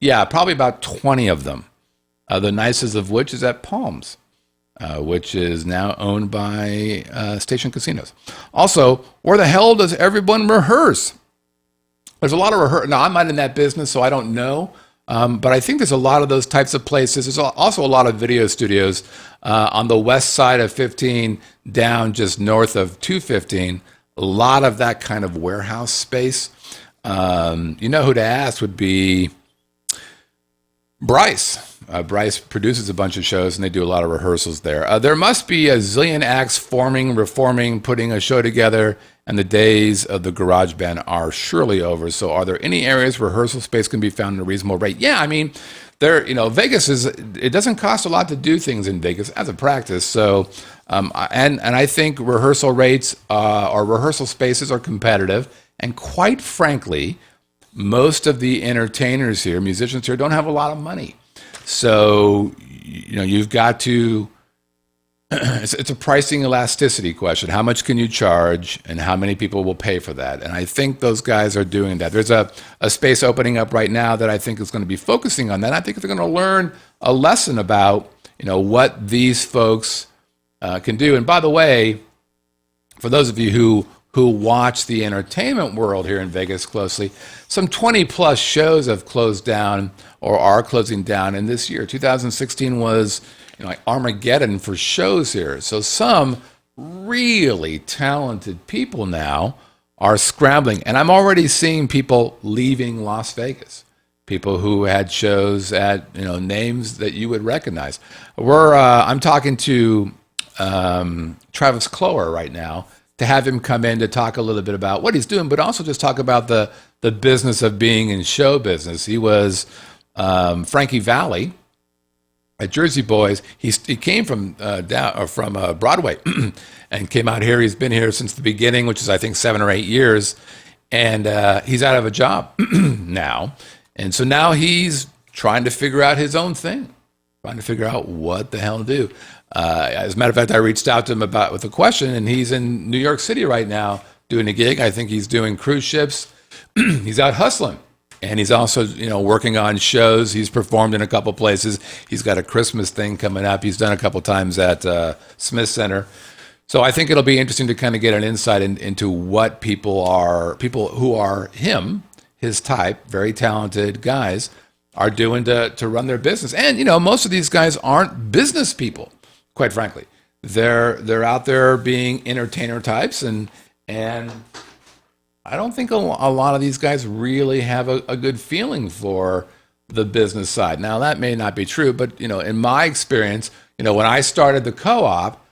Yeah, probably about 20 of them. The nicest of which is at Palms, which is now owned by Station Casinos. Also, where the hell does everyone rehearse? There's a lot of rehearsal. Now, I'm not in that business, so I don't know. But I think there's a lot of those types of places. There's also a lot of video studios on the west side of 15, down just north of 215. A lot of that kind of warehouse space. Who to ask would be Bryce. Bryce produces a bunch of shows, and they do a lot of rehearsals there. There must be a zillion acts forming, reforming, putting a show together, and the days of the garage band are surely over. So are there any areas where rehearsal space can be found at a reasonable rate? Yeah, I mean, Vegas it doesn't cost a lot to do things in Vegas as a practice. So, and I think rehearsal rates or rehearsal spaces are competitive. And quite frankly, most of the entertainers here, musicians here, don't have a lot of money. So, you've got to, it's a pricing elasticity question. How much can you charge and how many people will pay for that? And I think those guys are doing that. There's a space opening up right now that I think is going to be focusing on that. I think they're going to learn a lesson about, what these folks can do. And by the way, for those of you who watch the entertainment world here in Vegas closely, some 20 plus shows have closed down or are closing down in this year. 2016 was like Armageddon for shows here. So some really talented people now are scrambling. And I'm already seeing people leaving Las Vegas. People who had shows at names that you would recognize. I'm talking to Travis Clower right now, to have him come in to talk a little bit about what he's doing, but also just talk about the business of being in show business. He was Frankie Valli at Jersey Boys. He came from Broadway and came out here. He's been here since the beginning, which is I think 7 or 8 years, and he's out of a job now. And so now he's trying to figure out his own thing, trying to figure out what the hell to do. As a matter of fact, I reached out to him with a question, and he's in New York City right now doing a gig. I think he's doing cruise ships. He's out hustling, and he's also working on shows. He's performed in a couple places. He's got a Christmas thing coming up. He's done a couple times at Smith Center. So I think it'll be interesting to kind of get an insight into what people who are his type, very talented guys, are doing to run their business. And most of these guys aren't business people. Quite frankly, they're out there being entertainer types, and I don't think a lot of these guys really have a good feeling for the business side. Now that may not be true, but in my experience, when I started the co-op,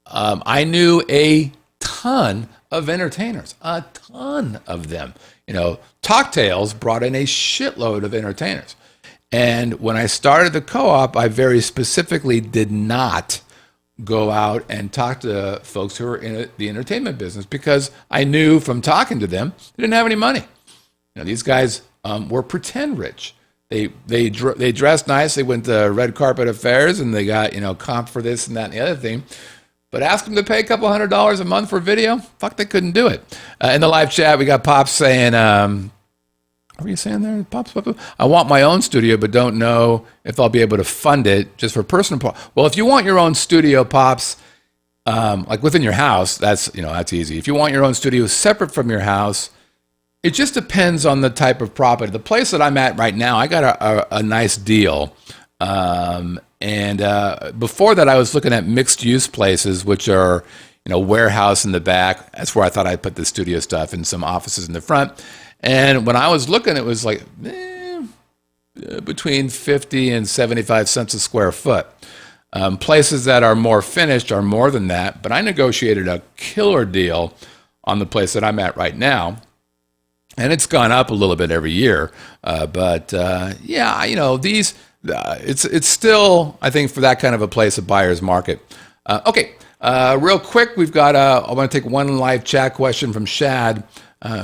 I knew a ton of entertainers, a ton of them. Talktails brought in a shitload of entertainers. And when I started the co-op, I very specifically did not go out and talk to folks who are in the entertainment business because I knew from talking to them, they didn't have any money. These guys were pretend rich. They dressed nice. They went to red carpet affairs, and they got comp for this and that and the other thing. But ask them to pay a couple $100 a month for video. Fuck, they couldn't do it. In the live chat, we got Pops saying, what were you saying there, Pops? I want my own studio, but don't know if I'll be able to fund it just for personal. Well, if you want your own studio, Pops, like within your house, that's easy. If you want your own studio separate from your house, it just depends on the type of property. The place that I'm at right now, I got a nice deal. And before that, I was looking at mixed-use places, which are, warehouse in the back. That's where I thought I'd put the studio stuff and some offices in the front. And when I was looking, it was like between 50 and 75 cents a square foot. Places that are more finished are more than that. But I negotiated a killer deal on the place that I'm at right now. And it's gone up a little bit every year. These... it's still, I think, for that kind of a place, a buyer's market. Okay, real quick, we've got, I want to take one live chat question from Shad,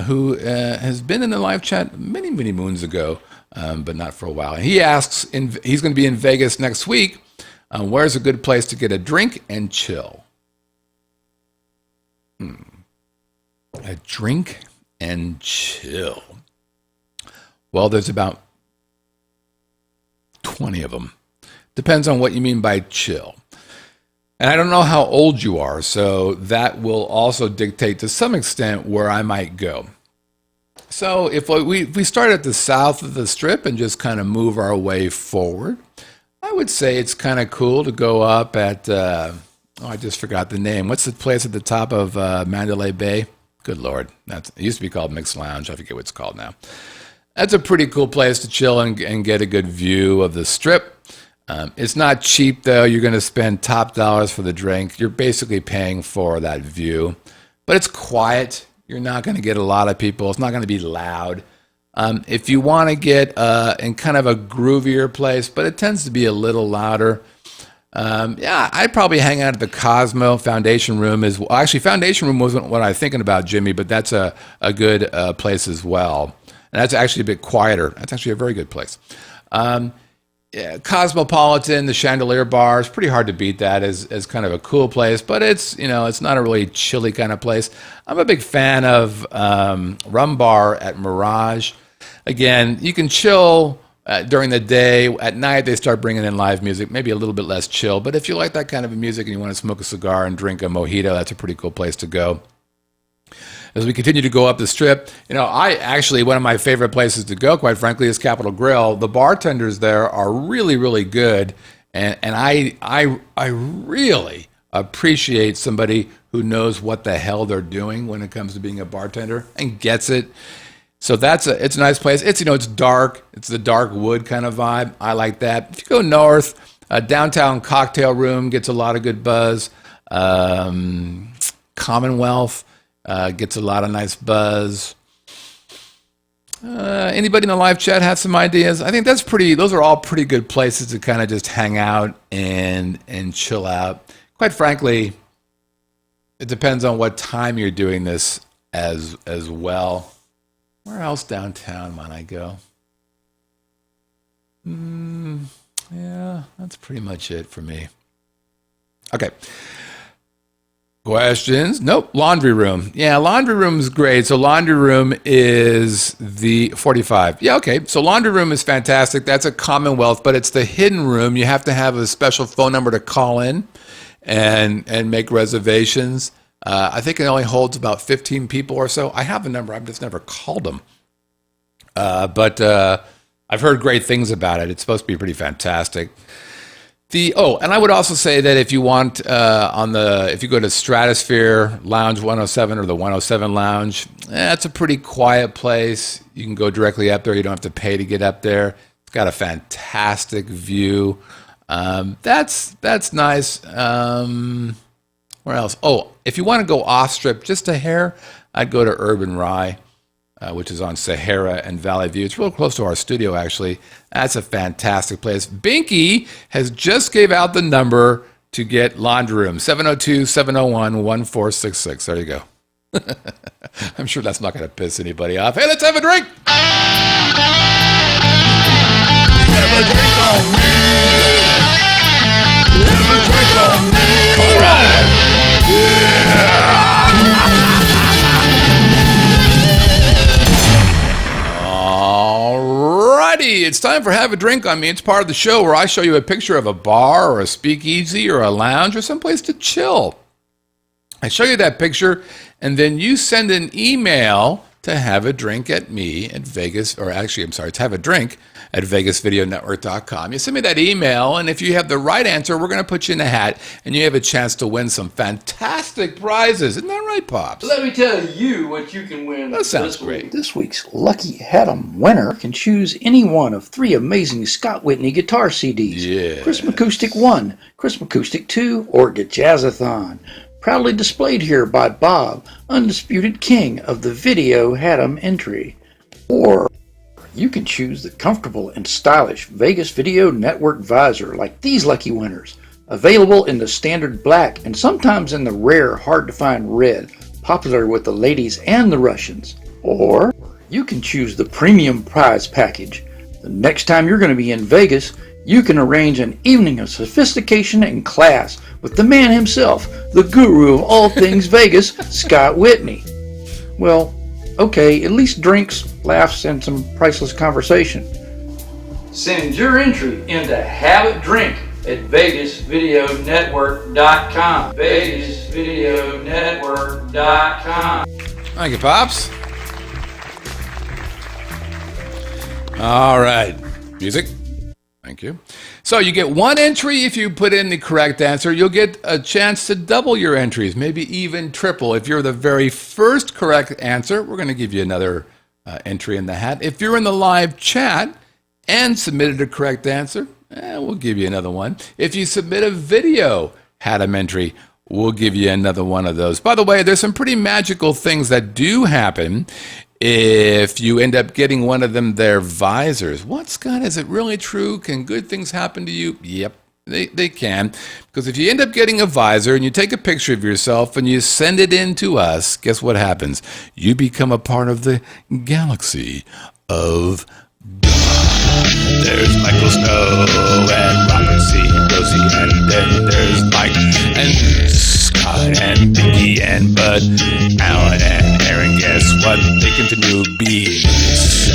who has been in the live chat many, many moons ago, but not for a while. And he asks, he's going to be in Vegas next week, where's a good place to get a drink and chill? A drink and chill. Well, there's about 20 of them. Depends on what you mean by chill. And I don't know how old you are, so that will also dictate to some extent where I might go. So if we start at the south of the strip and just kind of move our way forward, I would say it's kind of cool to go up at, I just forgot the name. What's the place at the top of Mandalay Bay? Good Lord. It used to be called Mixed Lounge. I forget what it's called now. That's a pretty cool place to chill and get a good view of the strip. It's not cheap, though. You're going to spend top dollars for the drink. You're basically paying for that view. But it's quiet. You're not going to get a lot of people. It's not going to be loud. If you want to get in kind of a groovier place, but it tends to be a little louder, I'd probably hang out at the Cosmo. Foundation Room Foundation Room wasn't what I was thinking about, Jimmy, but that's a good place as well. And that's actually a bit quieter. That's actually a very good place. Cosmopolitan, the Chandelier Bar, is pretty hard to beat that as kind of a cool place, but it's not a really chilly kind of place. I'm a big fan of Rum Bar at Mirage. Again, you can chill during the day. At night, they start bringing in live music, maybe a little bit less chill. But if you like that kind of music and you want to smoke a cigar and drink a mojito, that's a pretty cool place to go. As we continue to go up the strip, one of my favorite places to go, quite frankly, is Capitol Grill. The bartenders there are really, really good, and I really appreciate somebody who knows what the hell they're doing when it comes to being a bartender and gets it. So it's a nice place. It's dark. It's the dark wood kind of vibe. I like that. If you go north, downtown Cocktail Room gets a lot of good buzz. Commonwealth gets a lot of nice buzz. Anybody in the live chat have some ideas? I think those are all pretty good places to kind of just hang out and chill out. Quite frankly, it depends on what time you're doing this as well. Where else downtown might I go? Yeah, that's pretty much it for me. Okay. Questions? Nope. Laundry room. Yeah, laundry room is great. So laundry room is the 45. Yeah, okay. So laundry room is fantastic. That's a Commonwealth, but it's the hidden room. You have to have a special phone number to call in and make reservations. I think it only holds about 15 people or so. I have a number. I've just never called them. But I've heard great things about it. It's supposed to be pretty fantastic. And I would also say that if you want if you go to Stratosphere Lounge 107 or the 107 Lounge, it's a pretty quiet place. You can go directly up there. You don't have to pay to get up there. It's got a fantastic view. That's nice. Where else? Oh, if you want to go off strip just a hair, I'd go to Urban Rye, which is on Sahara and Valley View. It's real close to our studio, actually. That's a fantastic place. Binky has just gave out the number to get laundry room, 702-701-1466. There you go. I'm sure that's not going to piss anybody off. Hey, let's have a drink. Have a drink on me. Have a drink on me. All right. Alrighty, it's time for Have a Drink on Me. It's part of the show where I show you a picture of a bar or a speakeasy or a lounge or someplace to chill. I show you that picture, and then you send an email to have a drink at me at Vegas, or actually, I'm sorry, it's have a drink at VegasVideoNetwork.com. You send me that email, and if you have the right answer, we're going to put you in a hat, and you have a chance to win some fantastic prizes. Isn't that right, Pops? Let me tell you what you can win. That sounds great. This week's Lucky Haddam winner can choose any one of 3 amazing Scott Whitney guitar CDs. Yeah. Christmas Acoustic 1, Christmas Acoustic 2, or Get Jazzathon. Proudly displayed here by Bob, undisputed king of the video Haddam entry. Or you can choose the comfortable and stylish Vegas Video Network visor like these lucky winners. Available in the standard black and sometimes in the rare, hard-to-find red, popular with the ladies and the Russians. Or you can choose the premium prize package. The next time you're going to be in Vegas, you can arrange an evening of sophistication and class with the man himself, the guru of all things Vegas, Scott Whitney. Well, okay, at least drinks, laughs, and some priceless conversation. Send your entry into Have a Drink at VegasVideoNetwork.com. VegasVideoNetwork.com. Thank you, Pops. All right. Music. Thank you. So you get 1 entry if you put in the correct answer. You'll get a chance to double your entries, maybe even triple. If you're the very first correct answer, we're going to give you another entry in the hat. If you're in the live chat and submitted a correct answer, we'll give you another one. If you submit a video Haddam entry, we'll give you another one of those. By the way, there's some pretty magical things that do happen if you end up getting one of them their visors. What, Scott? Is it really true? Can good things happen to you? Yep, they can. Because if you end up getting a visor and you take a picture of yourself and you send it in to us, guess what happens? You become a part of the galaxy of God. There's Michael Snow and Robert C. Rosie, and then there's Mike and Scott and Vicky and Bud, Alan and Aaron. Guess what? They continue beings.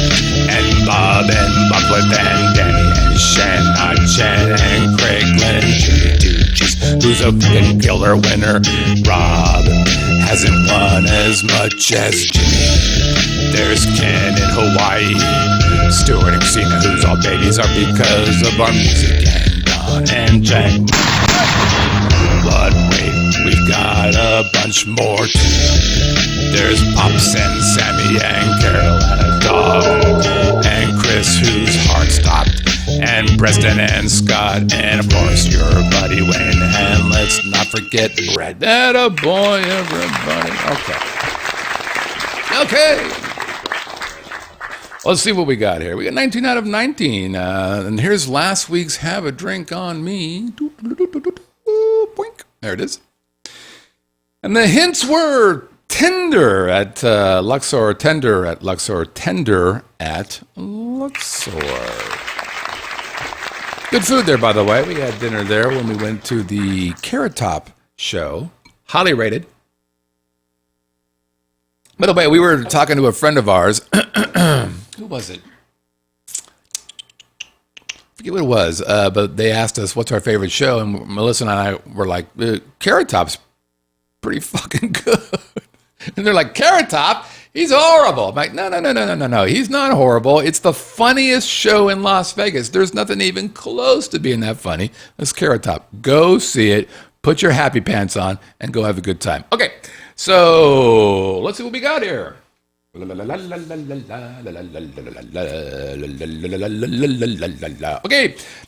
And Bob and Bucklet and Danny and Shannon, Chen and Craig, Glenn and Jimmy Duchess, who's a fucking killer winner. Rob hasn't won as much as Jimmy. There's Ken in Hawaii, Stuart and Christina, whose all babies are because of our music, and Don and Jack. But wait, we've got a bunch more too. There's Pops and Sammy and Carol and a dog, and Chris, whose heart stopped, and Preston and Scott, and of course your buddy Wayne, and let's not forget Brad. That a boy, everybody. Okay. Let's see what we got here. We got 19 out of 19. And here's last week's Have a Drink on Me. Boink. There it is. And the hints were tender at Luxor, tender at Luxor, tender at Luxor. Good food there, by the way. We had dinner there when we went to the Carrot Top show. Highly rated. By the way, we were talking to a friend of ours. Who was it? I forget what it was, but they asked us what's our favorite show, and Melissa and I were like, Carrot Top's pretty fucking good. And they're like, Carrot Top? He's horrible. I'm like, no. He's not horrible. It's the funniest show in Las Vegas. There's nothing even close to being that funny as Carrot Top. Go see it. Put your happy pants on and go have a good time. Okay, so let's see what we got here. Okay,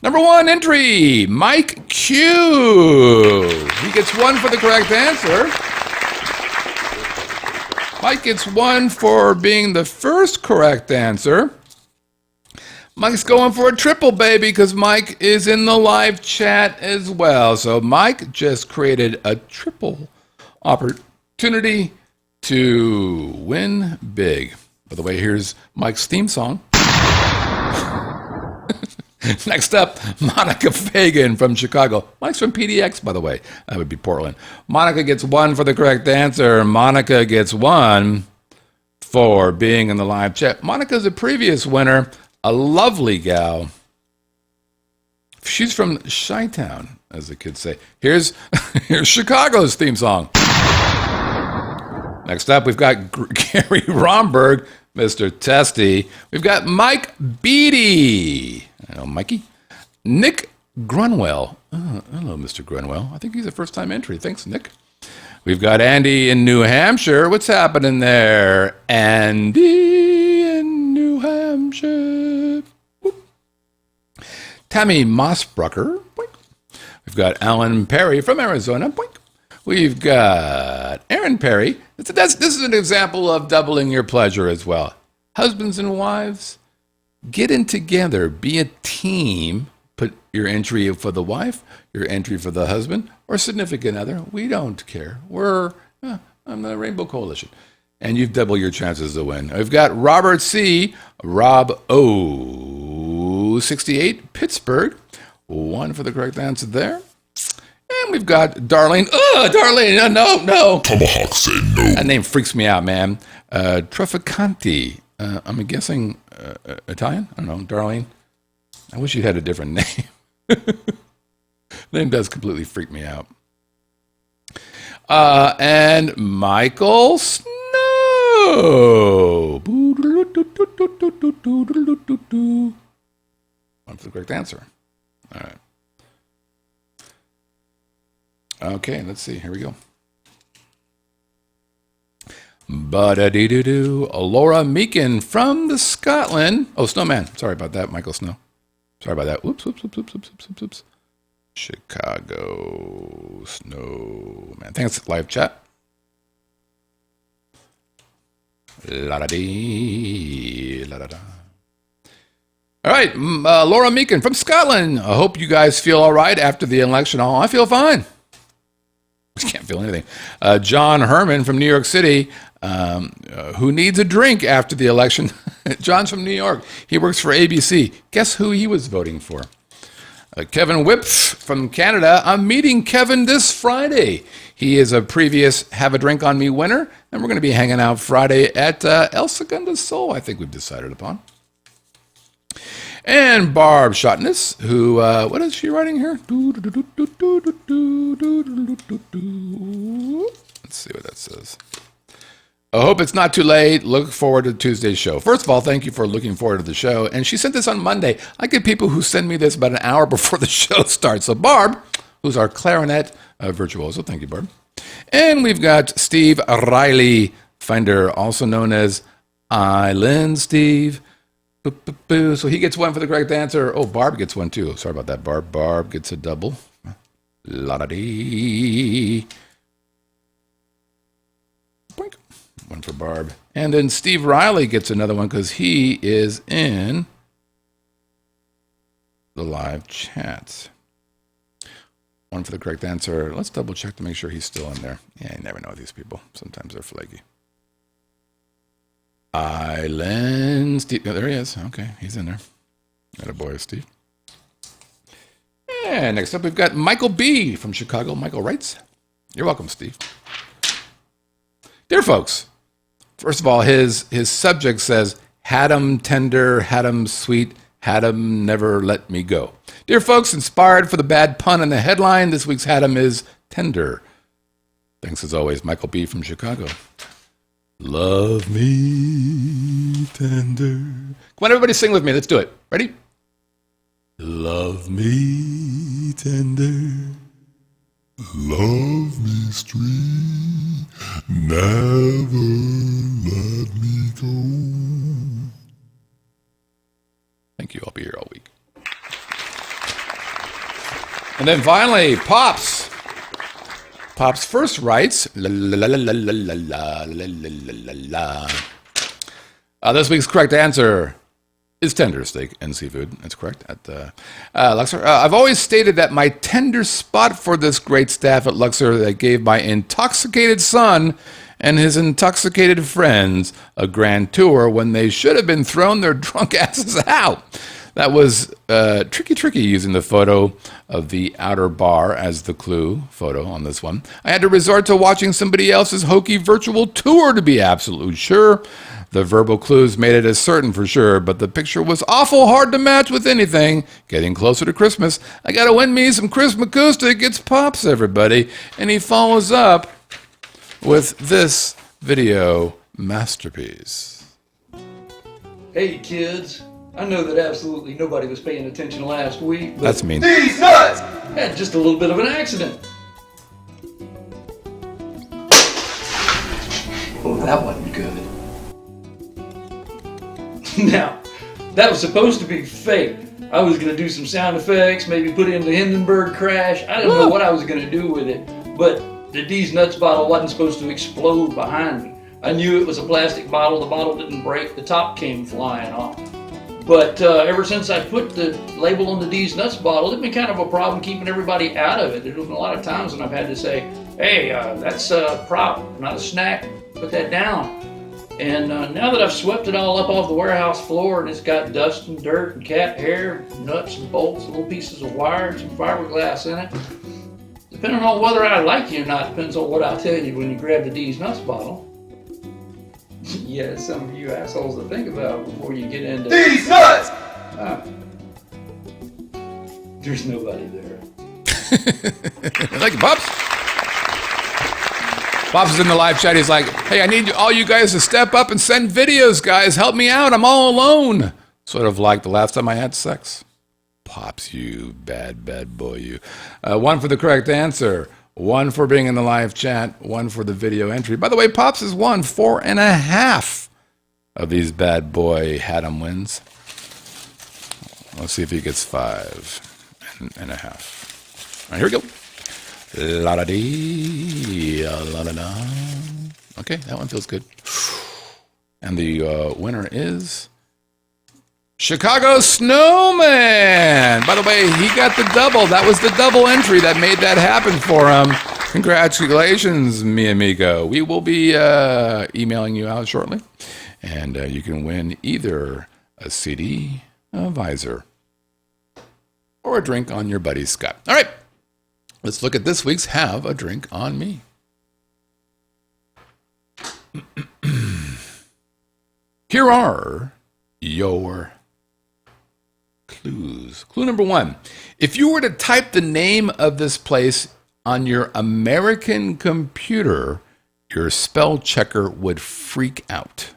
number 1 entry, Mike Q. He gets 1 for the correct answer. Mike gets 1 for being the first correct answer. Mike's going for a triple, baby, because Mike is in the live chat as well. So Mike just created a triple opportunity to win big. By the way, here's Mike's theme song. Next up, Monica Fagan from Chicago. Mike's from PDX, by the way. That would be Portland. Monica gets 1 for the correct answer. Monica gets 1 for being in the live chat. Monica's a previous winner, a lovely gal. She's from Chi-Town, as the kids say. Here's Chicago's theme song. Next up, we've got Gary Romberg, Mr. Testy. We've got Mike Beatty. Hello, Mikey. Nick Grunwell. Hello, Mr. Grunwell. I think he's a first-time entry. Thanks, Nick. We've got Andy in New Hampshire. What's happening there? Andy in New Hampshire. Whoop. Tammy Mossbrucker. Boink. We've got Alan Perry from Arizona. Boink. We've got Aaron Perry. This is an example of doubling your pleasure as well. Husbands and wives, get in together. Be a team. Put your entry for the wife, your entry for the husband, or significant other. We don't care. We're on the Rainbow Coalition. And you've doubled your chances to win. We've got Robert C., Rob O. 68, Pittsburgh. 1 for the correct answer there. And we've got Darlene. Darlene, no. Tomahawk say no. That name freaks me out, man. Trafficanti. I'm guessing Italian? I don't know. Darlene. I wish you had a different name. Name does completely freak me out. And Michael Snow. 1 for the correct answer. All right. Okay, let's see. Here we go. Ba-da-dee-doo-doo. Laura Meakin from the Scotland. Oh, Snowman. Sorry about that, Michael Snow. Sorry about that. Whoops. Chicago Snowman. Thanks, live chat. La-da-dee, la-da-da. All right, Laura Meakin from Scotland. I hope you guys feel all right after the election. Oh, I feel fine. I can't feel anything. John Herman from New York City, who needs a drink after the election. John's from New York. He works for ABC. Guess who he was voting for? Kevin Whips from Canada. I'm meeting Kevin this Friday. He is a previous Have a Drink on Me winner, and we're going to be hanging out Friday at El Segundo Sol, I think we've decided upon. And Barb Shotness, who, what is she writing here? Let's see what that says. I hope it's not too late. Look forward to Tuesday's show. First of all, thank you for looking forward to the show. And she sent this on Monday. I get people who send me this about an hour before the show starts. So Barb, who's our clarinet virtuoso, thank you, Barb. And we've got Steve Riley Finder, also known as Island Steve. So he gets 1 for the correct answer. Oh, Barb gets 1 too. Sorry about that, Barb. Barb gets a double. La-da-dee. Boink. 1 for Barb. And then Steve Riley gets another one because he is in the live chat. 1 for the correct answer. Let's double check to make sure he's still in there. Yeah, you never know these people. Sometimes they're flaky. Island Steve. Oh, there he is. Okay, he's in there. Got a boy, Steve. And next up, we've got Michael B. from Chicago. Michael writes, "You're welcome, Steve." Dear folks, first of all, his subject says, "Had 'em tender, had 'em sweet, had 'em never let me go." Dear folks, inspired for the bad pun in the headline, this week's had 'em is tender. Thanks as always, Michael B. from Chicago. Love me tender. Come on, everybody sing with me. Let's do it. Ready? Love me tender. Love me street. Never let me go. Thank you. I'll be here all week. And then finally, Pops. Pops first writes, la la la la la la la la la la la. This week's correct answer is tender steak and seafood. That's correct. At Luxor, I've always stated that my tender spot for this great staff at Luxor that gave my intoxicated son and his intoxicated friends a grand tour when they should have been thrown their drunk asses out. That was tricky using the photo of the outer bar as the clue photo on this one. I had to resort to watching somebody else's hokey virtual tour to be absolutely sure. The verbal clues made it as certain for sure, but the picture was awful hard to match with anything. Getting closer to Christmas, I gotta win me some Chris McCoustic. It's Pops, everybody. And he follows up with this video masterpiece. Hey kids, I know that absolutely nobody was paying attention last week, but That's mean. these nuts had just a little bit of an accident. Oh, that wasn't good. Now, that was supposed to be fake. I was going to do some sound effects, maybe put in the Hindenburg crash. I didn't know what I was going to do with it, but the D's Nuts bottle wasn't supposed to explode behind me. I knew it was a plastic bottle. The bottle didn't break. The top came flying off. But ever since I put the label on the D's Nuts bottle, it's been kind of a problem keeping everybody out of it. There's been a lot of times when I've had to say, hey, that's a prop, not a snack. Put that down. And now that I've swept it all up off the warehouse floor and it's got dust and dirt and cat hair, nuts and bolts, little pieces of wire and some fiberglass in it, depending on whether I like you or not, depends on what I tell you when you grab the D's Nuts bottle. Yeah, some of you assholes to think about before you get into D's Nuts! There's nobody there. Thank you, Pops. Pops is in the live chat. He's like, hey, I need all you guys to step up and send videos, guys. Help me out. I'm all alone. Sort of like the last time I had sex. Pops, you bad boy, you. One for the correct answer. One for being in the live chat. One for the video entry. By the way, Pops has won 4.5 of these bad boy Haddam wins. Let's see if he gets 5.5. All right, here we go. La da dee, la da da. Okay, that one feels good. And the winner is Chicago Snowman. By the way, he got the double. That was the double entry that made that happen for him. Congratulations, mi amigo. We will be emailing you out shortly, and you can win either a CD, a visor, or a drink on your buddy's Scott. All right. Let's look at this week's Have a Drink on Me. Here are your clues. Clue number 1. If you were to type the name of this place on your American computer, your spell checker would freak out.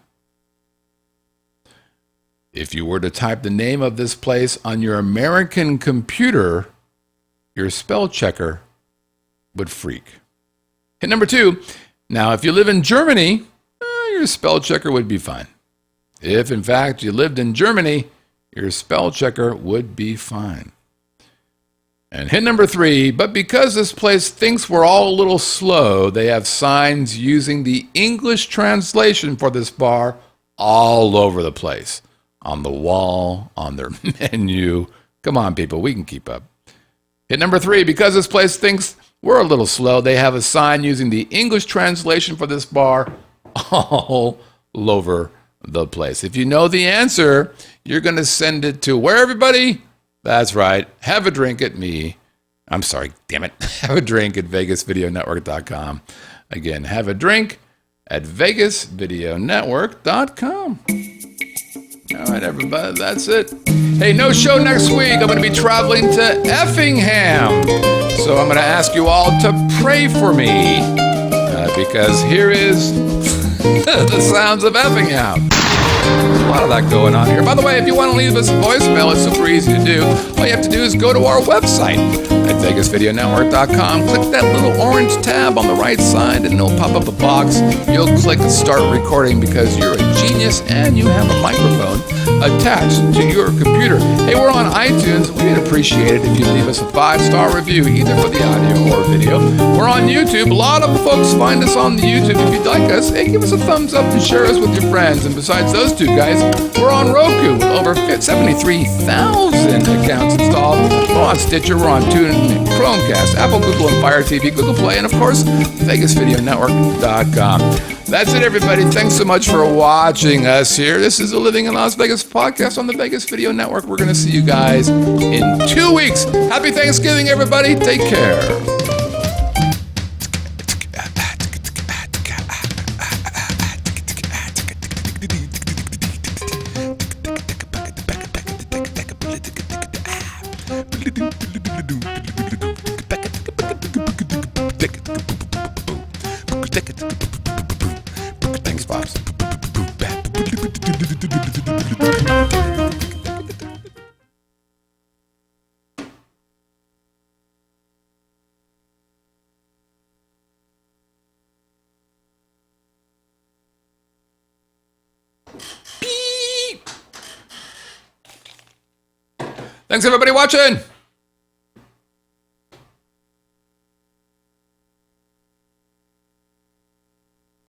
If you were to type the name of this place on your American computer, your spell checker would freak. Hit number 2. Now, if you live in Germany, your spell checker would be fine. If, in fact, you lived in Germany, your spell checker would be fine. And hit number 3, but because this place thinks we're all a little slow, they have signs using the English translation for this bar all over the place. On the wall, on their menu. Come on, people, we can keep up. Hit number 3, because this place thinks we're a little slow, they have a sign using the English translation for this bar all over the place. If you know the answer, you're going to send it to where, everybody? That's right. Have a drink at me. I'm sorry, damn it. Have a drink at VegasVideoNetwork.com. Again, have a drink at VegasVideoNetwork.com. All right, everybody, that's it. Hey, no show next week. I'm going to be traveling to Effingham. So I'm going to ask you all to pray for me because here is the sounds of Effingham. There's a lot of that going on here. By the way, if you want to leave us a voicemail, it's super easy to do. All you have to do is go to our website at VegasVideoNetwork.com. Click that little orange tab on the right side, and it'll pop up a box. You'll click Start Recording because you're a genius and you have a microphone attached to your computer. Hey, we're on iTunes. We'd appreciate it if you leave us a 5-star review, either for the audio or video. We're on YouTube. A lot of folks find us on the YouTube. If you'd like us, hey, give us a thumbs up and share us with your friends. And besides those two guys, we're on Roku with over 73,000 accounts installed. We're on Stitcher, we're on TuneIn, Chromecast, Apple, Google, and Fire TV, Google Play, and of course, VegasVideoNetwork.com. That's it, everybody. Thanks so much for watching us here. This is a Living in Las Vegas podcast on the Vegas Video Network. We're going to see you guys in 2 weeks. Happy Thanksgiving, everybody. Take care. Thanks, Pops. Beep. Thanks, everybody watching.